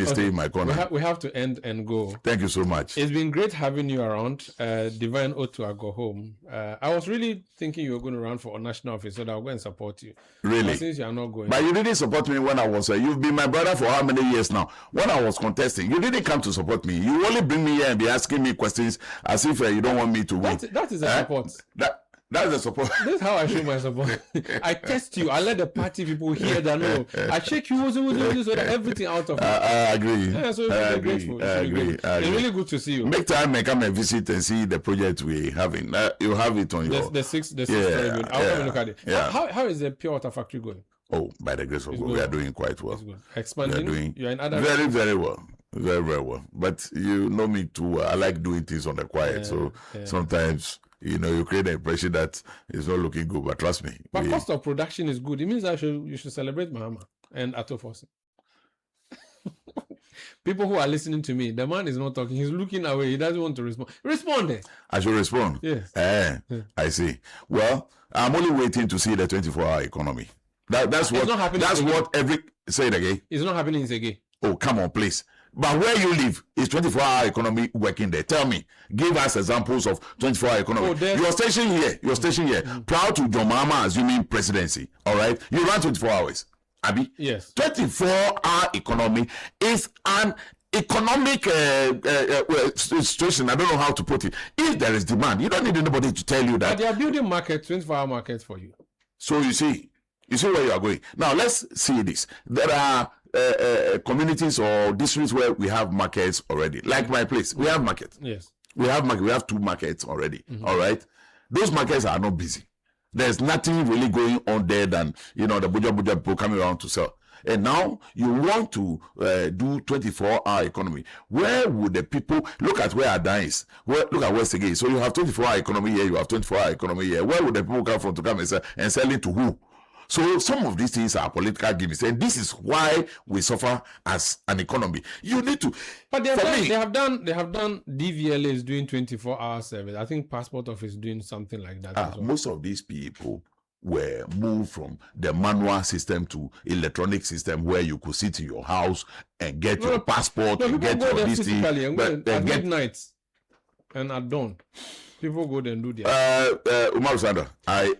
stay in my corner. We have to end and go. Thank you so much. It's been great having you around. Divine Otua go home. I was really thinking you were going to run for a national office, so that I'll go and support you. Really? But since you are not going. But you didn't support me when I was. You've been my brother for how many years now? When I was contesting, you didn't come to support me. You only bring me here and be asking me questions as if you don't want me to win. That is a support. That's the support. This is how I show my support. I test you. I let the party people hear that. No, I check you so that everything out of I agree. Yeah, so it's grateful. I agree. It's really good to see you. Make time and come and visit and see the project we're having. You have it on your the sixth. I'll come and look at it. Yeah. How is the pure water factory going? Oh, by the grace of God, we are doing quite well. Expanding. We are doing you're in other very well. Very, very well. But you know me too. I like doing things on the quiet. Sometimes you create the impression that it's not looking good, but trust me. But cost of production is good. It means you should celebrate Mahama and Atofos. People who are listening to me, the man is not talking. He's looking away. He doesn't want to respond. Respond. I should respond. Yes. I see. Well, I'm only waiting to see the 24-hour economy. That's what. That's what say it again. It's not happening in Sege. Oh, come on, please. But where you live is 24-hour economy working there. Tell me, give us examples of 24-hour economy. Your station here, proud to John Mahama assuming presidency. All right, you run 24 hours. Abi? Yes. 24-hour economy is an economic situation, I don't know how to put it. If there is demand, you don't need anybody to tell you that. But they are building market, 24-hour markets for you. So you see where you are going. Now let's see this. There are communities or districts where we have markets already. Like my place, we have market. Yes. We have market. We have 2 markets already. All right. Those markets are not busy. There's nothing really going on there than, the buja people coming around to sell. And now you want to do 24-hour economy. Where would the people look at where Adan is? Look at West again. So you have 24-hour economy here. You have 24-hour economy here. Where would the people come from to come and sell it to who? So some of these things are political gimmicks, and this is why we suffer as an economy. You need to. But they have done DVLAs doing 24-hour service. I think Passport Office doing something like that. As well. Most of these people were moved from the manual system to electronic system, where you could sit in your house and get your passport and get your this thing. At midnight and at dawn. People go there and do their. Umar Sanda, I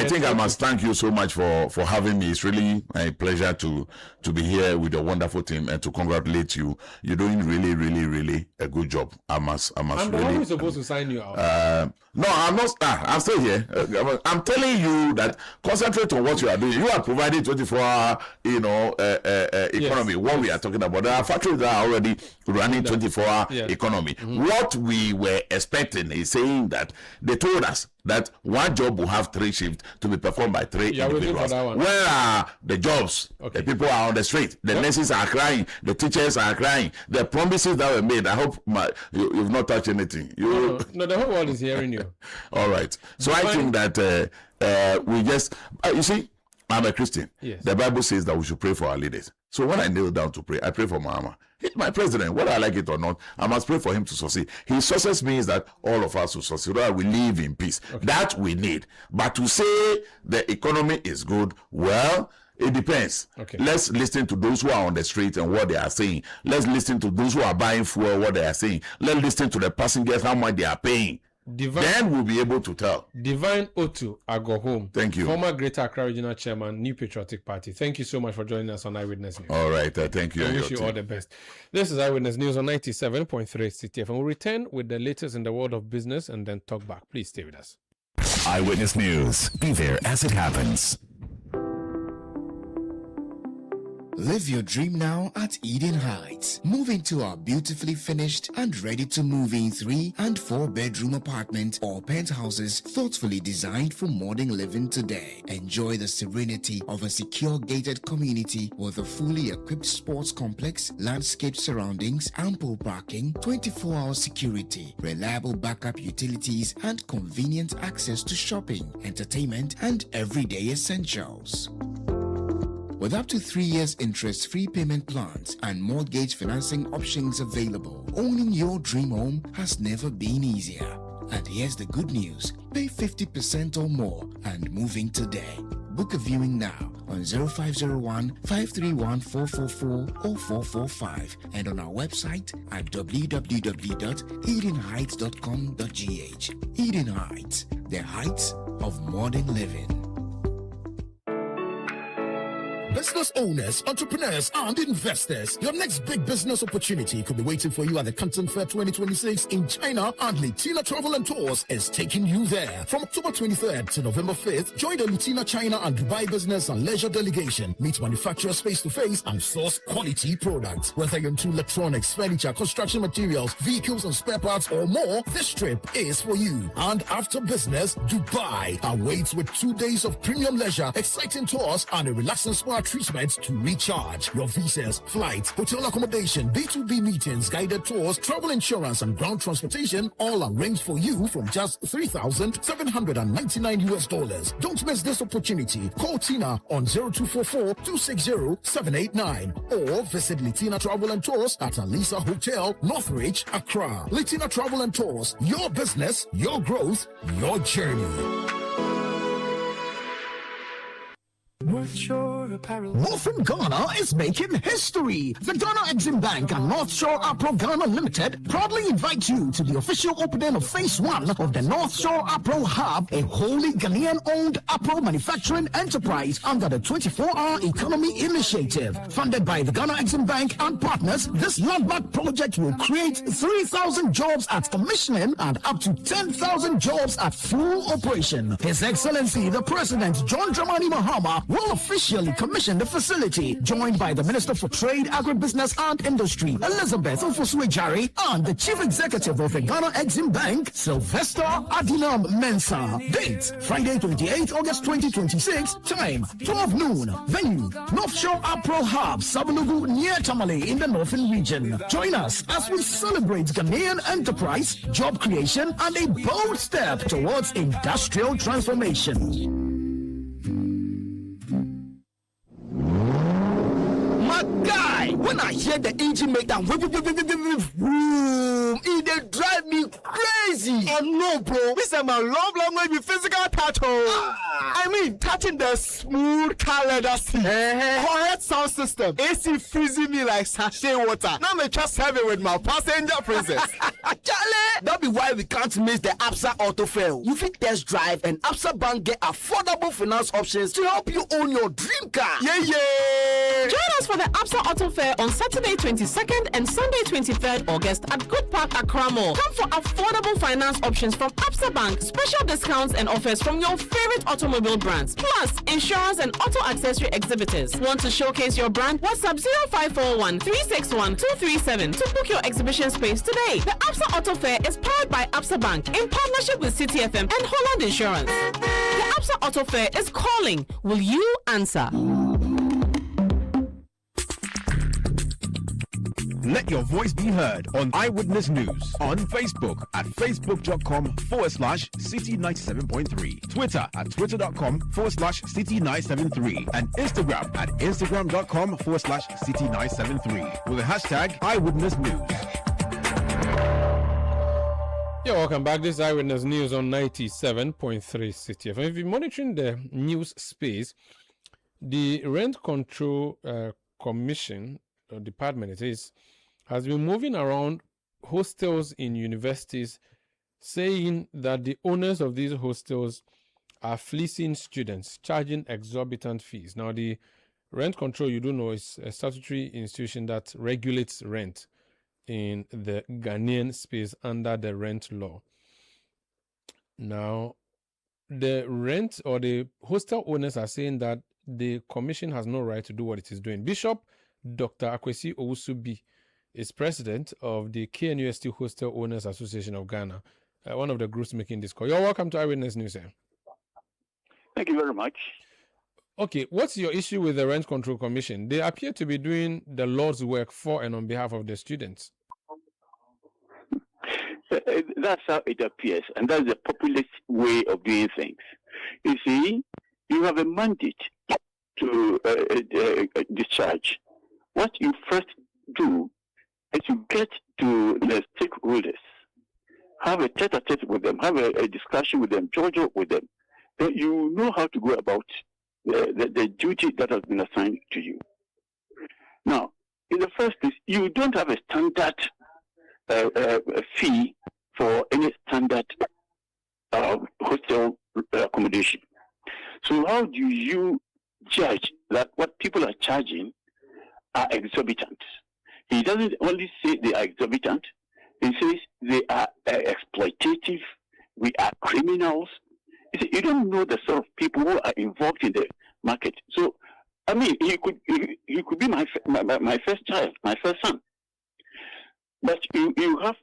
think I must thank you so much for having me. It's really a pleasure to be here with your wonderful team and to congratulate you. You're doing really, really, really a good job. I'm really supposed to sign you out. No, I'm not. I'm still here. I'm telling you that concentrate on what you are doing. You are providing 24-hour, economy. Yes. What we are talking about, there are factories that are already running 24-hour economy. What we were expecting is saying that they told us that one job will have 3 shifts to be performed by 3 individuals. Where are the jobs? Okay. The people are on the street. The nurses are crying. The teachers are crying. The promises that were made, I hope you've not touched anything. No, the whole world is hearing you. All right. So I think that we just, you see, I'm a Christian. Yes. The Bible says that we should pray for our leaders. So when I kneel down to pray, I pray for Mahama. He's my president. Whether I like it or not, I must pray for him to succeed. His success means that all of us will succeed. That we live in peace. Okay. That we need. But to say the economy is good, well, it depends. Okay. Let's listen to those who are on the street and what they are saying. Let's listen to those who are buying fuel, what they are saying. Let's listen to the passengers, how much they are paying. Then we'll be able to tell. Divine Otu, I go home. Thank you. Former Greater Accra Regional Chairman, New Patriotic Party. Thank you so much for joining us on Eyewitness News. All right. Thank you. I wish you all the best. This is Eyewitness News on 97.3 Citi FM. We'll return with the latest in the world of business and then talk back. Please stay with us. Eyewitness News. Be there as it happens. Live your dream now at Eden Heights. Move into our beautifully finished and ready to move in 3 and 4 bedroom apartment or penthouses thoughtfully designed for modern living today. Enjoy the serenity of a secure gated community with a fully equipped sports complex, landscape surroundings, ample parking, 24-hour security, reliable backup utilities, and convenient access to shopping, entertainment, and everyday essentials. With up to 3 years interest-free payment plans and mortgage financing options available, owning your dream home has never been easier. And here's the good news. Pay 50% or more and move in today. Book a viewing now on 0501-531-444 or 445 and on our website at www.edenheights.com.gh. Eden Heights, the heights of modern living. Business owners, entrepreneurs, and investors, your next big business opportunity could be waiting for you at the Canton Fair 2026 in China, and Latina Travel and Tours is taking you there. From October 23rd to November 5th, join the Latina China and Dubai Business and Leisure Delegation. Meet manufacturers face-to-face and source quality products. Whether you're into electronics, furniture, construction materials, vehicles and spare parts, or more, this trip is for you. And after business, Dubai awaits with 2 days of premium leisure, exciting tours, and a relaxing spa treatment to recharge. Your visas, flights, hotel accommodation, B2B meetings, guided tours, travel insurance, and ground transportation all arranged for you from just $3,799. Don't miss this opportunity. Call Tina on 0244-260-789 or visit Latina Travel and Tours at Alisa Hotel, Northridge, Accra. Latina Travel and Tours, your business, your growth, your journey. Northern Ghana is making history. The Ghana Exim Bank and North Shore Apro Ghana Limited proudly invite you to the official opening of Phase 1 of the North Shore Apro Hub, a wholly Ghanaian-owned Apro manufacturing enterprise under the 24-hour economy initiative. Funded by the Ghana Exim Bank and partners, this landmark project will create 3,000 jobs at commissioning and up to 10,000 jobs at full operation. His Excellency, the President, John Dramani Mahama, will officially commission the facility, joined by the Minister for Trade, Agribusiness and Industry, Elizabeth Ofosu-Ejari, and the Chief Executive of the Ghana Exim Bank, Sylvester Attah-Mensah. Date, Friday, 28 August 2026. Time, 12 noon. Venue, North Shore Apro Hub, Sabalugu, near Tamale in the Northern region. Join us as we celebrate Ghanaian enterprise, job creation, and a bold step towards industrial transformation. My guy, when I hear the engine make that vroom, it drive me crazy. Oh no, bro, this is my love language with physical touch. I mean, touching the smooth car leather seat, correct sound system, AC freezing me like sachet water. Now me just have it with my passenger princess. Charlie, that be why we can't miss the Absa Auto Fair. You fit test drive and Absa Bank get affordable finance options to help you own your dream car. Yeah. Join us for the Absa Auto Fair on Saturday 22nd and Sunday 23rd August at Good Park, Accra Mall. Come for affordable finance options from Absa Bank, special discounts and offers from your favorite automobile brands, plus insurance and auto accessory exhibitors. Want to showcase your brand? WhatsApp 0541 361 237 to book your exhibition space today. The Absa Auto Fair is powered by Absa Bank in partnership with Citi FM and Holland Insurance. The Absa Auto Fair is calling. Will you answer? Let your voice be heard on Eyewitness News on Facebook at facebook.com/City97.3, Twitter at twitter.com/City973, and Instagram at instagram.com/City973 with the hashtag Eyewitness News. Yeah, welcome back. This is Eyewitness News on 97.3 City FM. If you're monitoring the news space, the Rent Control Commission, or department it is, has been moving around hostels in universities, saying that the owners of these hostels are fleecing students, charging exorbitant fees. Now, the Rent Control, you do know, is a statutory institution that regulates rent in the Ghanaian space under the rent law. Now, the rent or the hostel owners are saying that the commission has no right to do what it is doing. Bishop Dr. Akwesi Owusu is president of the KNUST Hostel Owners Association of Ghana, one of the groups making this call. You're welcome to Eyewitness News, sir. Thank you very much. Okay, what's your issue with the Rent Control Commission? They appear to be doing the Lord's work for and on behalf of the students. That's how it appears, and that's the populist way of doing things. You see, you have a mandate to discharge. What you first do is you get to the stakeholders, have a tete-a-tete with them, have a discussion with them, jojo with them. Then you know how to go about the duty that has been assigned to you. Now, in the first place, you don't have a standard fee for any standard hostel accommodation. So how do you judge that what people are charging are exorbitant? He doesn't only say they are exorbitant, he says they are exploitative, we are criminals. You don't know the sort of people who are involved in the market. So, I mean, he could be my first child, my first son. But you have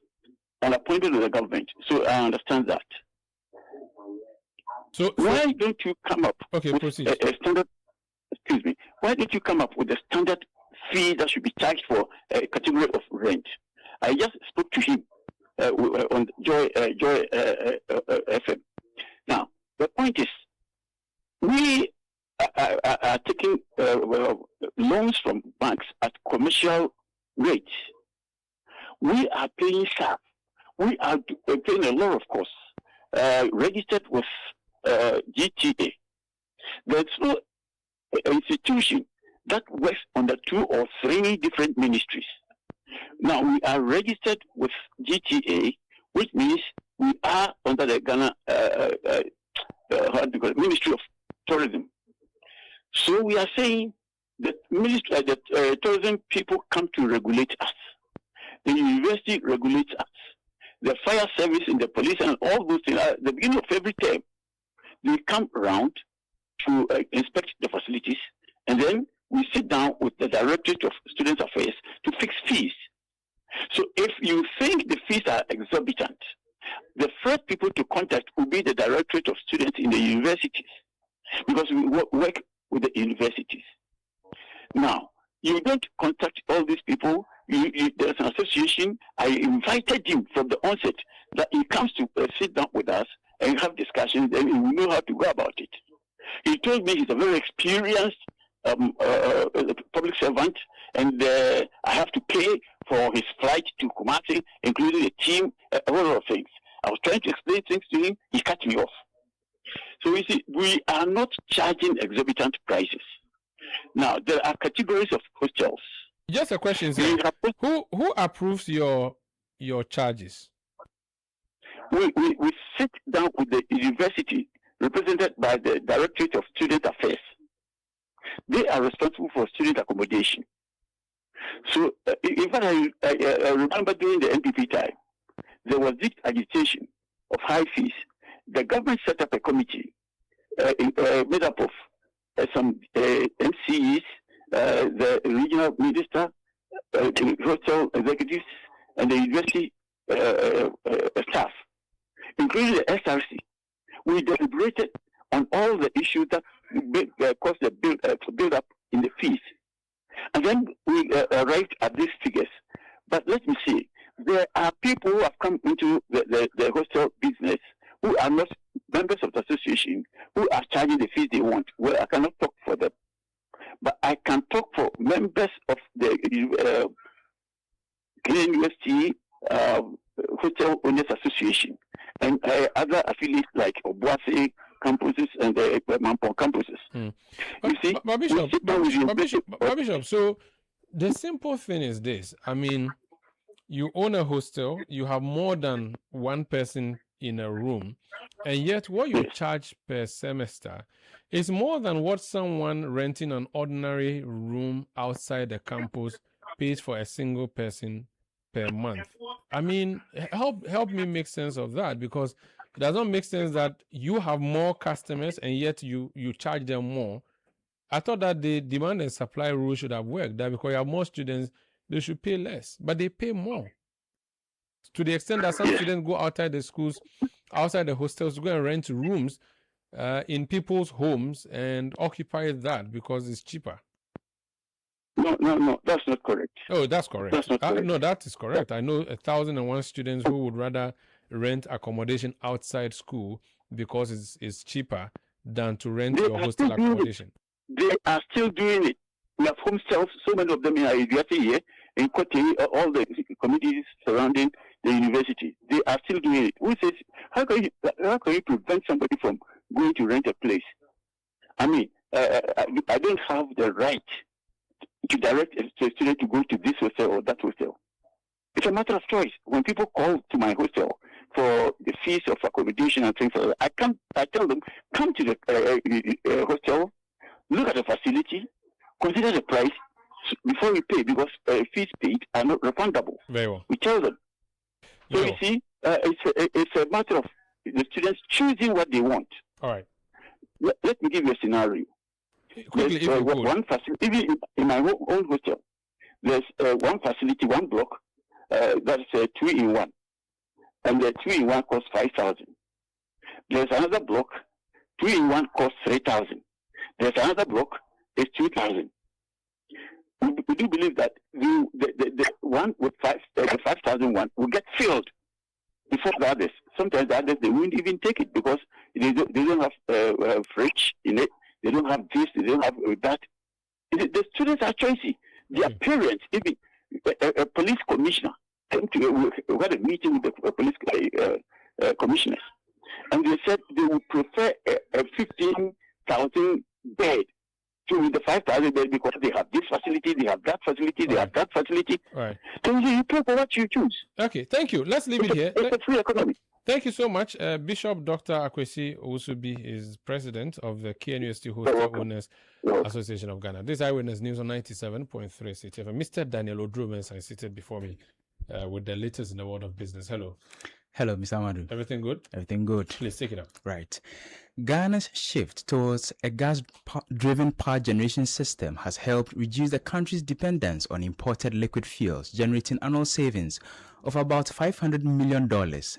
an appointment with the government, so I understand that. So why don't you come up with a standard? Excuse me. Why don't you come up with a standard fee that should be charged for a category of rent? I just spoke to him on Joy FM. Now the point is, we are taking loans from banks at commercial rates. We are paying sharp. We are paying a lot of costs. Registered with GTA. There's no institution that works under 2 or 3 different ministries. Now, we are registered with GTA, which means we are under the Ghana Ministry of Tourism. So we are saying that tourism people come to regulate us. The university regulates us. The fire service and the police and all those things, at the beginning of every term, they come around to inspect the facilities, and then we sit down with the Directorate of Student Affairs to fix fees. So if you think the fees are exorbitant, the first people to contact will be the Directorate of Students in the universities, because we work with the universities. Now, you don't contact all these people. There's an association. I invited him from the onset that he comes to sit down with us and have discussions, and we know how to go about it. He told me he's a very experienced public servant, and I have to pay for his flight to Kumasi, including the team, a lot of things. I was trying to explain things to him. He cut me off. So you see, we are not charging exorbitant prices. Now, there are categories of hostels. Just a question, sir. Who approves your charges? We sit down with the university, represented by the Directorate of Student Affairs. They are responsible for student accommodation. So, in fact, I remember during the NPP time, there was this agitation of high fees. The government set up a committee made up of some MCEs, the regional minister, the hotel executives, and the university staff, including the SRC. We deliberated on all the issues that caused the build up in the fees. And then we arrived at these figures. But let me see, there are people who have come into the hostel business who are not members of the association, who are charging the fees they want. Well, I cannot talk for them. But I can talk for members of the Ghanaian University Hotel Owners Association and other affiliates like Obuasi campuses and the Mampong campuses. You see, Bishop, so the simple thing is this. I mean, you own a hostel, you have more than one person in a room, and yet what you charge per semester is more than what someone renting an ordinary room outside the campus pays for a single person per month. I mean, help me make sense of that, because it does not make sense that you have more customers and yet you charge them more. I thought that the demand and supply rule should have worked, that because you have more students, they should pay less, but they pay more. To the extent that some students go outside the schools, outside the hostels, to go and rent rooms in people's homes and occupy that because it's cheaper. No, that's not correct. Oh, that's correct. That's not correct. No, that is correct. I know 1,001 students who would rather rent accommodation outside school because it's cheaper than to rent your hostel accommodation. They are still doing it. We have hostels, so many of them in Ayutthaya here, in Kote, all the communities surrounding the university. They are still doing it. Who says, how can you prevent somebody from going to rent a place? I mean, I don't have the right to direct a student to go to this hostel or that hostel. It's a matter of choice. When people call to my hostel for the fees of accommodation and things like that, I tell them, come to the hostel, look at the facility, consider the price before you pay, because fees paid are not refundable. Very well. We tell them. So you see, it's a matter of the students choosing what they want. All right. Let me give you a scenario. Quickly, if you could. One facility, even in my own hostel, there's one facility, one block, that's 2-in-1. And the 2-in-1 costs 5,000. There's another block, 2-in-1 costs 3,000. There's another block, it's 2,000. We do believe that the one with the 5,001 will get filled before the others. Sometimes the others, they won't even take it because they don't have fridge in it. They don't have this. They don't have that. The students are choosy. Their parents, even a police commissioner, came to we had a meeting with the police commissioners, and they said they would prefer a 15,000 bed to with the 5,000 beds because they have this facility, they have that facility, they have that facility. Right. Then you pay for what you choose. Okay, thank you. Let's leave it here. It's a free economy. Thank you so much. Bishop Dr. Akwesi Owusubi is president of the KNUST Hostel Owners Association of Ghana. This Eyewitness News on 97.3 Citi FM. Mr. Daniel Odrumens is seated before me with the latest in the world of business. Hello. Hello, Mr. Amadu. Everything good? Everything good. Please take it up. Right. Ghana's shift towards a gas-driven power generation system has helped reduce the country's dependence on imported liquid fuels, generating annual savings of about $500 million.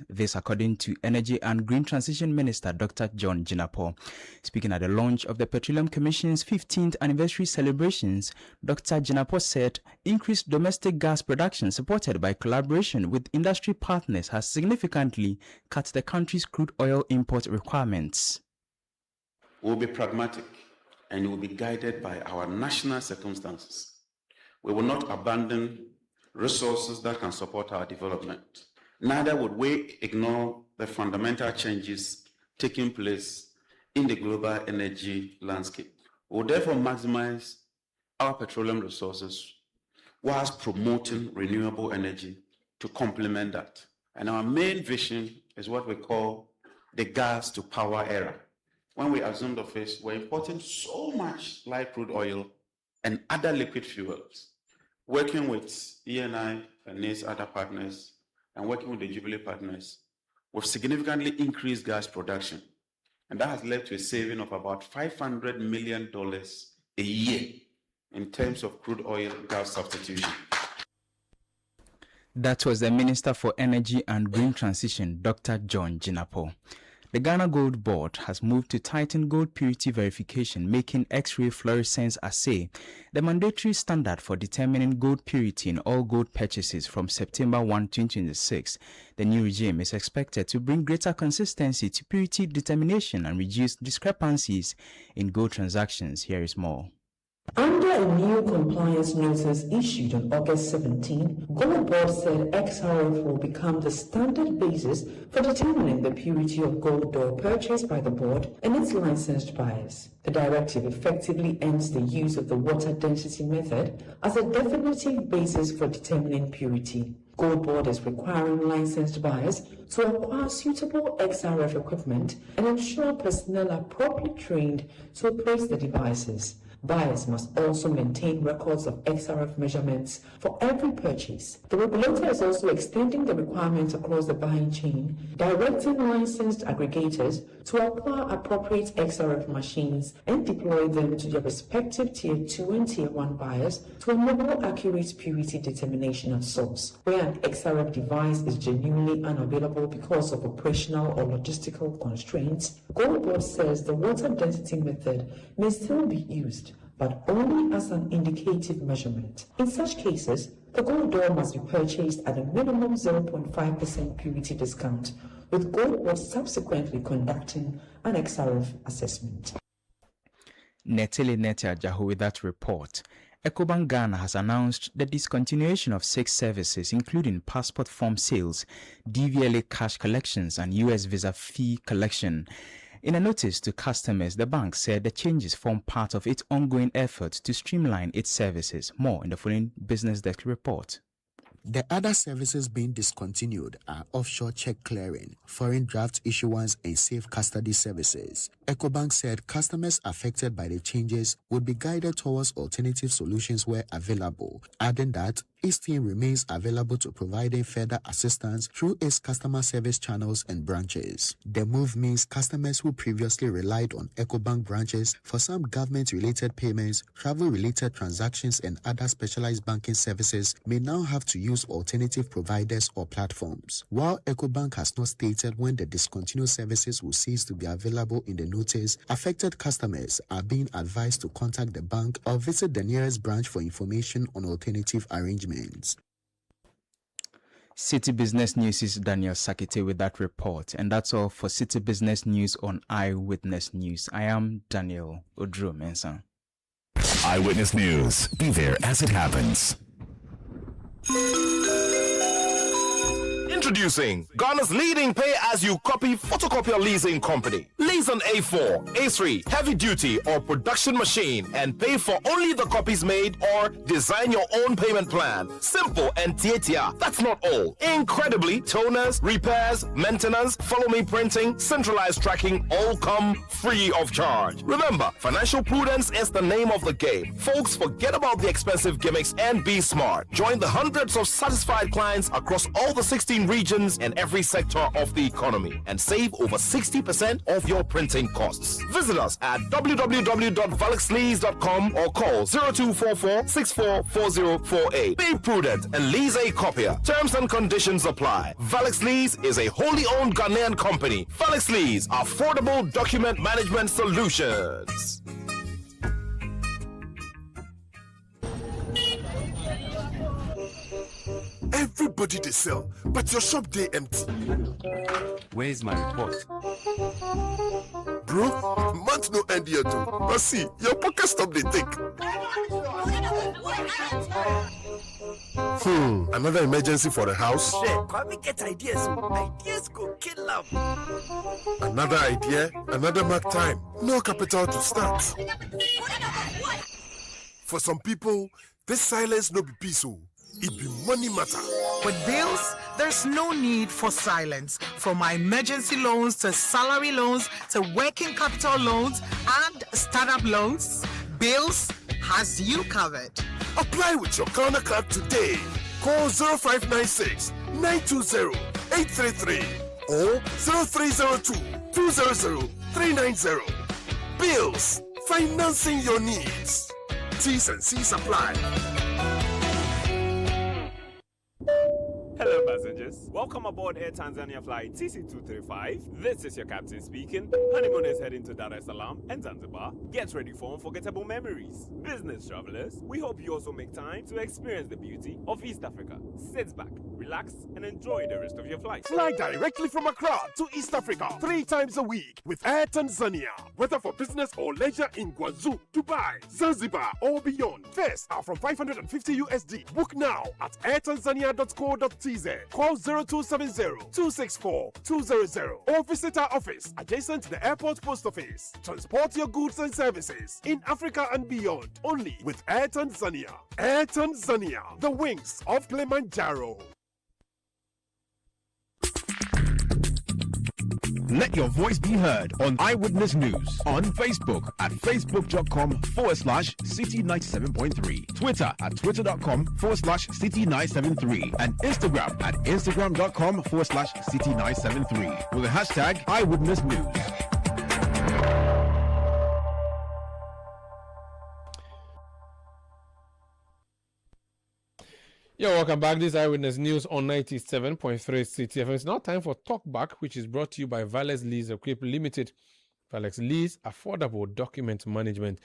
This according to Energy and Green Transition Minister Dr. John Jinapor. Speaking at the launch of the Petroleum Commission's 15th anniversary celebrations, Dr. Jinapor said increased domestic gas production supported by collaboration with industry partners has significantly cut the country's crude oil import requirements. We will be pragmatic and we will be guided by our national circumstances. We will not abandon resources that can support our development. Neither would we ignore the fundamental changes taking place in the global energy landscape. We will therefore maximize our petroleum resources whilst promoting renewable energy to complement that. And our main vision is what we call the gas to power era. When we assumed office, we're importing so much light crude oil and other liquid fuels. Working with ENI and its other partners and working with the Jubilee partners, we've significantly increased gas production. And that has led to a saving of about $500 million a year in terms of crude oil gas substitution. That was the Minister for Energy and Green Transition, Dr. John Jinapor. The Ghana Gold Board has moved to tighten gold purity verification, making X-ray fluorescence assay the mandatory standard for determining gold purity in all gold purchases from September 1, 2026. The new regime is expected to bring greater consistency to purity determination and reduce discrepancies in gold transactions. Here is more. Under a new compliance notice issued on August 17, Gold Board said XRF will become the standard basis for determining the purity of gold ore purchased by the board and its licensed buyers. The directive effectively ends the use of the water density method as a definitive basis for determining purity. Gold Board is requiring licensed buyers to acquire suitable XRF equipment and ensure personnel are properly trained to operate the devices. Buyers must also maintain records of XRF measurements for every purchase. The regulator is also extending the requirements across the buying chain, directing licensed aggregators to acquire appropriate XRF machines and deploy them to their respective Tier 2 and Tier 1 buyers to enable accurate purity determination at source. Where an XRF device is genuinely unavailable because of operational or logistical constraints, Gold Board says the water density method may still be used, but only as an indicative measurement. In such cases, the gold ore must be purchased at a minimum 0.5% purity discount, with Gold Board subsequently conducting an XRF assessment. Netele Netiajahu with that report. Ecobank Ghana has announced the discontinuation of 6 services, including passport form sales, DVLA cash collections, and US visa fee collection. In a notice to customers, the bank said the changes form part of its ongoing efforts to streamline its services. More in the following Business Desk report. The other services being discontinued are offshore check clearing, foreign draft issuance, and safe custody services. Ecobank said customers affected by the changes would be guided towards alternative solutions where available, adding that its team remains available to providing further assistance through its customer service channels and branches. The move means customers who previously relied on Ecobank branches for some government-related payments, travel-related transactions, and other specialized banking services may now have to use alternative providers or platforms. While Ecobank has not stated when the discontinued services will cease to be available in the notice, affected customers are being advised to contact the bank or visit the nearest branch for information on alternative arrangements. City Business News is Daniel Sakite with that report. And that's all for City Business News on Eyewitness News. I am Daniel Odrumens. Eyewitness News. Be there as it happens. Introducing Ghana's leading pay-as-you-copy photocopier leasing company, Lease an A4, A3, heavy duty or production machine and pay for only the copies made, or design your own payment plan. Simple and tietia. That's not all. Incredibly, toners, repairs, maintenance, follow me printing, centralized tracking all come free of charge. Remember, financial prudence is the name of the game. Folks, forget about the expensive gimmicks and be smart. Join the hundreds of satisfied clients across all the 16 regions and every sector of the economy and save over 60% of your printing costs. Visit us at www.valexlease.com or call 0244 644048. Be prudent and lease a copier. Terms and conditions apply. Valex Lease is a wholly owned Ghanaian company. Valex Lease, affordable document management solutions. Everybody they sell, but your shop they empty. Where's my report? Bro, month no end yet too. But see, your pocket stop they take. Another emergency for the house. Come get ideas. Ideas go kill them. Another idea, another mark time. No capital to start. For some people, this silence no be peaceful. It be money matter. With bills, there's no need for silence. From my emergency loans to salary loans to working capital loans and startup loans, Bills has you covered. Apply with your Ghana card today. Call 0596 920 833 or 0302 200 390. Bills, financing your needs. T's and C's apply. Hello passengers, welcome aboard Air Tanzania flight TC235. This is your captain speaking. Honeymoon is heading to Dar es Salaam and Zanzibar. Get ready for unforgettable memories. Business travelers, we hope you also make time to experience the beauty of East Africa. Sit back, relax and enjoy the rest of your flight. Fly directly from Accra to East Africa 3 times a week with Air Tanzania. Whether for business or leisure in Guangzhou, Dubai, Zanzibar or beyond. Fares are from $550 USD. Book now at airtanzania.co.tz. Call 0270-264-200 or visit our office adjacent to the airport post office. Transport your goods and services in Africa and beyond only with Air Tanzania. Air Tanzania, the wings of Kilimanjaro. Let your voice be heard on Eyewitness News on Facebook at facebook.com/City97.3, Twitter at twitter.com/City973, and Instagram at instagram.com/City973 with the hashtag Eyewitness News. Yeah, welcome back. This is Eyewitness News on 97.3 Citi FM. It's now time for Talkback, which is brought to you by Valex Lease Equipment Limited. Valex Lease, affordable document management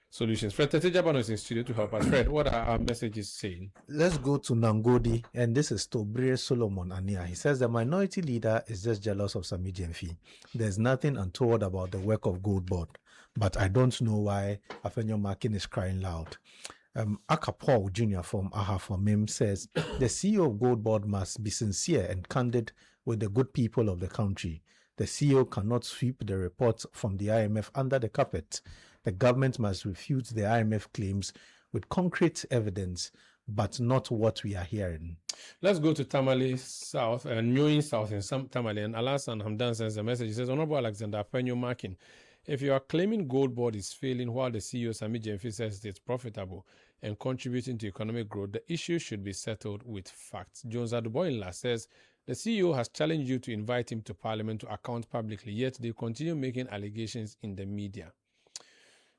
solutions. Fred Tetejabano is in studio to help us. Fred, what are our messages saying? Let's go to Nangodi, and this is Tobre Solomon Ania. He says the minority leader is just jealous of Sami Jemfi. There's nothing untoward about the work of Gold Board, but I don't know why Afenyo Makin is crying loud. Akapau Jr. from AHA for MIM says the CEO of Gold Board must be sincere and candid with the good people of the country. The CEO cannot sweep the reports from the IMF under the carpet. The government must refute the IMF claims with concrete evidence, but not what we are hearing. Let's go to Tamale South, Newing South in Tamale, and Alasan Hamdan sends a message. He says, Honorable Alexander Apenyo Markin, if you are claiming Gold Board is failing while the CEO Sami Jemfi says it's profitable and contributing to economic growth, the issue should be settled with facts. Jones Aduboyinla says the CEO has challenged you to invite him to Parliament to account publicly, yet they continue making allegations in the media.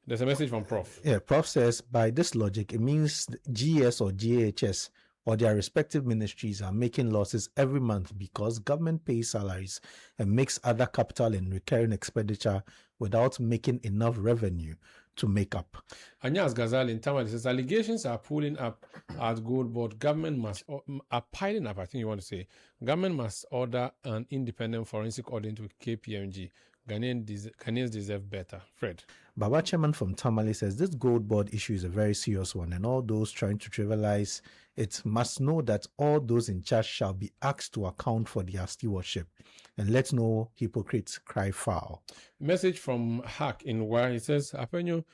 There's a message from Prof. Yeah, Prof says, by this logic, it means GS or GHS or their respective ministries are making losses every month because government pays salaries and makes other capital and recurring expenditure without making enough revenue to make up. Anyas Ghazali in Tamale says allegations are pulling up at Gold Board. Government are piling up, I think you want to say. Government must order an independent forensic audit with KPMG. Ghanaians deserve better. Fred. Baba Chairman from Tamale says this gold board issue is a very serious one, and all those trying to trivialize it must know that all those in charge shall be asked to account for their stewardship, and let no hypocrites cry foul. Message from Hack in where he says Apenyo's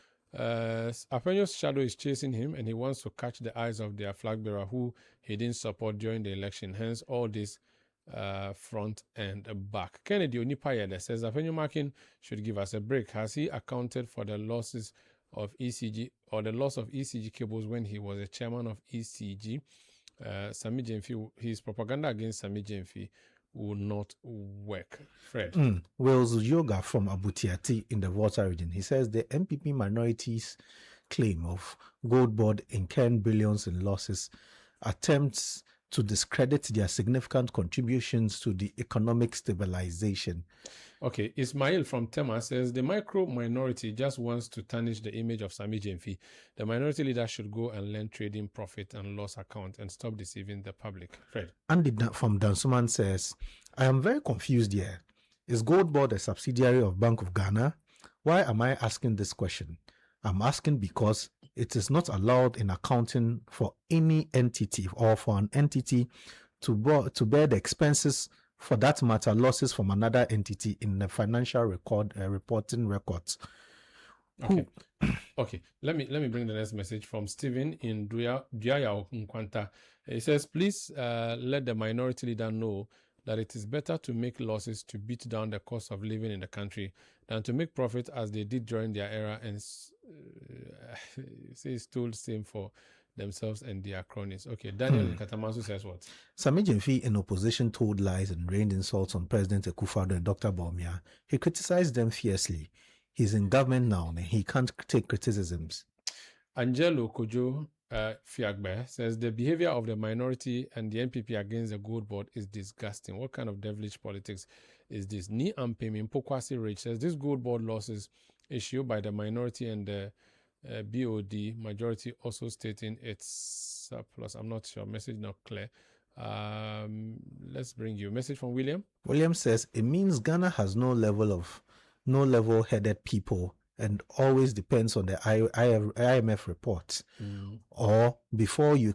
shadow is chasing him, and he wants to catch the eyes of their flag bearer who he didn't support during the election. Hence all this front and back. Kennedy Onipayede says Apenyo Markin should give us a break. Has he accounted for the losses of ECG or the loss of ECG cables when he was a chairman of ECG? Sami Jemfi, his propaganda against Sami Jemfi will not work. Fred. Wills Yoga from Abutiati in the Volta region. He says the MPP minorities' claim of gold board incurring billions in losses attempts to discredit their significant contributions to the economic stabilization. Okay, Ismail from Tema says the micro minority just wants to tarnish the image of Sami Jemfi. The minority leader should go and learn trading profit and loss account and stop deceiving the public. Fred. Andy from Dansuman says, I am very confused here. Is Gold Board a subsidiary of Bank of Ghana? Why am I asking this question? I'm asking because it is not allowed in accounting for any entity or for an entity to bear the expenses, for that matter, losses from another entity in the financial reporting records. Okay. Okay. Let me bring the next message from Stephen in Duyaya Nkwanta. He says, please let the minority leader know that it is better to make losses to beat down the cost of living in the country than to make profit as they did during their era and say stole same for themselves and their cronies. Okay, Daniel Katamasu says what? Sami Jemfi in opposition told lies and rained insults on President Akufo-Addo and Dr. Bawumia. He criticized them fiercely. He's in government now and he can't take criticisms. Angelo Kojo Fiagbe says the behavior of the minority and the NPP against the gold board is disgusting. What kind of devilish politics is this? Ni Ampemi Mpokwasi Rich says this gold board losses issued by the minority and the BOD majority also stating it's surplus. I'm not sure. Message not clear. Let's bring you a message from William. William says it means Ghana has no level-headed people and always depends on the IMF reports. Or before you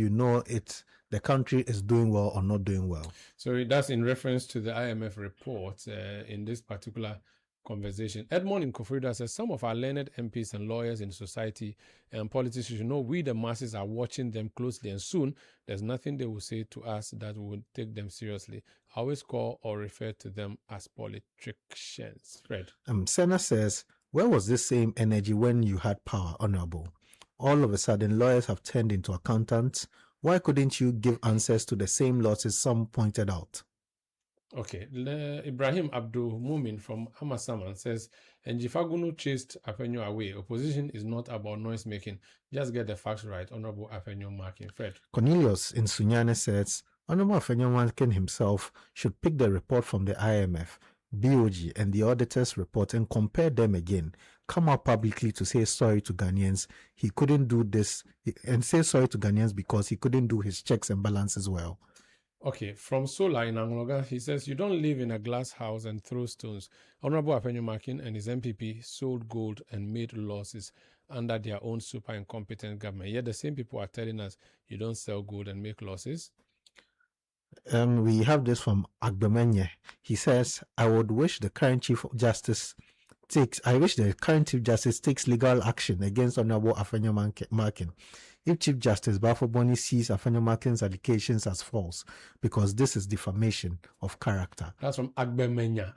know it, the country is doing well or not doing well. So that's in reference to the IMF report in this particular conversation. Edmond in Kofrida says some of our learned MPs and lawyers in society and politicians should know we the masses are watching them closely, and soon there's nothing they will say to us that would take them seriously. I always call or refer to them as politicians. Fred. Senna says, where was this same energy when you had power, Honorable? All of a sudden lawyers have turned into accountants. Why couldn't you give answers to the same losses some pointed out? Okay, Ibrahim Abdul Mumin from Amasaman says, Njifagunu chased Apenyo away. Opposition is not about noise making. Just get the facts right. Honorable Apenyo Markin. Fred. Cornelius in Sunyane says, Honorable Apenyo Markin himself should pick the report from the IMF, BOG, and the auditor's report and compare them again. Come out publicly to say sorry to Ghanaians. He couldn't do this, and say sorry to Ghanaians because he couldn't do his checks and balances well. Okay, from Sola in Angloga, he says, you don't live in a glass house and throw stones. Honorable Apenyo Markin and his MPP sold gold and made losses under their own super incompetent government. Yet the same people are telling us you don't sell gold and make losses. We have this from Agbemenye. He says, I wish the current Chief Justice takes legal action against Honorable Apenyo Markin. If Chief Justice Bafo-Boni sees Apenyo Markin's allegations as false, because this is defamation of character. That's from Agbemenya.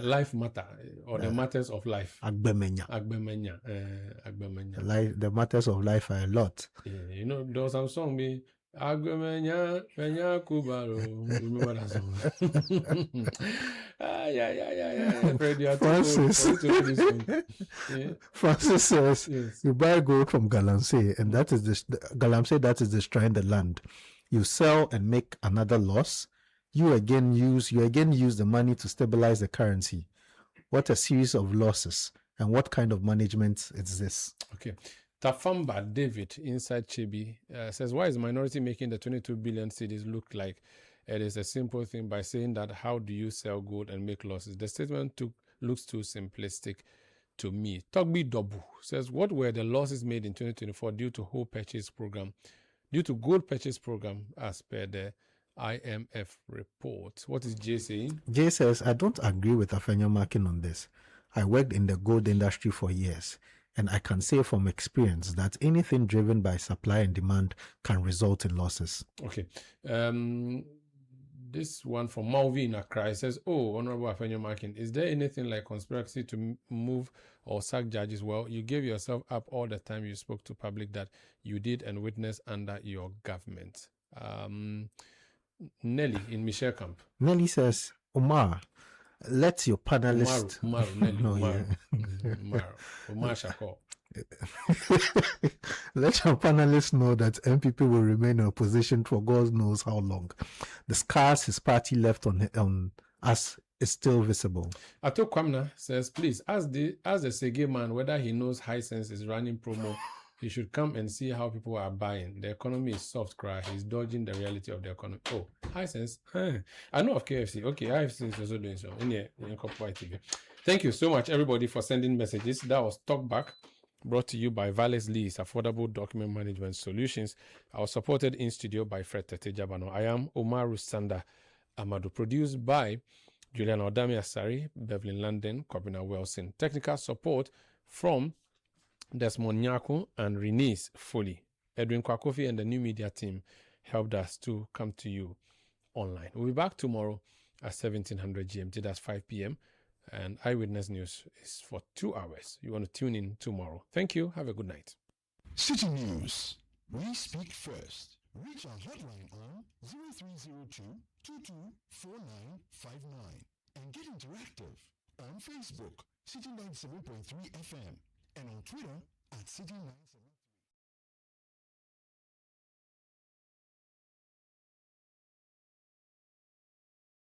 Life matter, or the matters of life. Agbemenya. The matters of life are a lot. Yeah, you know, there was some song me. Agbemenya, Menya Kubaro. Remember that song? Francis says, yes. You buy gold from Galamsey, and that is that is destroying the land. You sell and make another loss. You again use the money to stabilize the currency. What a series of losses, and what kind of management is this? Okay. Tafamba David inside Chibi says, why is minority making the 22 billion cedis look like it is a simple thing by saying that how do you sell gold and make losses? The statement looks too simplistic to me. Togbi Dobu says, what were the losses made in 2024 due to gold purchase program as per the IMF report? What is Jay saying? Jay says, I don't agree with Afenyo Markin on this. I worked in the gold industry for years, and I can say from experience that anything driven by supply and demand can result in losses. Okay. This one from Malvi in Accra says, oh, Honorable Afenyo Markin, is there anything like conspiracy to move or sack judges? Well, you gave yourself up all the time you spoke to public that you did and witnessed under your government. Nelly in Michelle Camp. Nelly says, Omar, let your panelists... Omar Shako. Let your panelists know that MPP will remain in opposition for God knows how long. The scars his party left on us is still visible. Ato Kwamna says, please, ask the Sege man whether he knows Hisense is running promo. He should come and see how people are buying. The economy is soft cry. He's dodging the reality of the economy. Oh, Hisense. I know of KFC. Okay, IFC is also doing so. Thank you so much, everybody, for sending messages. That was Talkback, brought to you by Vales Lee's Affordable Document Management Solutions. I was supported in studio by Fred Tetejabano. I am Omar Rusanda Amadou, produced by Julian Odami Asari, Beverly London, Kobina Wilson. Technical support from Desmond Nyako and Renise Foley. Edwin Kwakofi and the new media team helped us to come to you online. We'll be back tomorrow at 1700 GMT, that's 5 p.m. And Eyewitness News is for 2 hours. You want to tune in tomorrow. Thank you. Have a good night. City News. We speak first. Reach our hotline on 0302 224959 and get interactive on Facebook, City 97.3 FM, and on Twitter at City 97.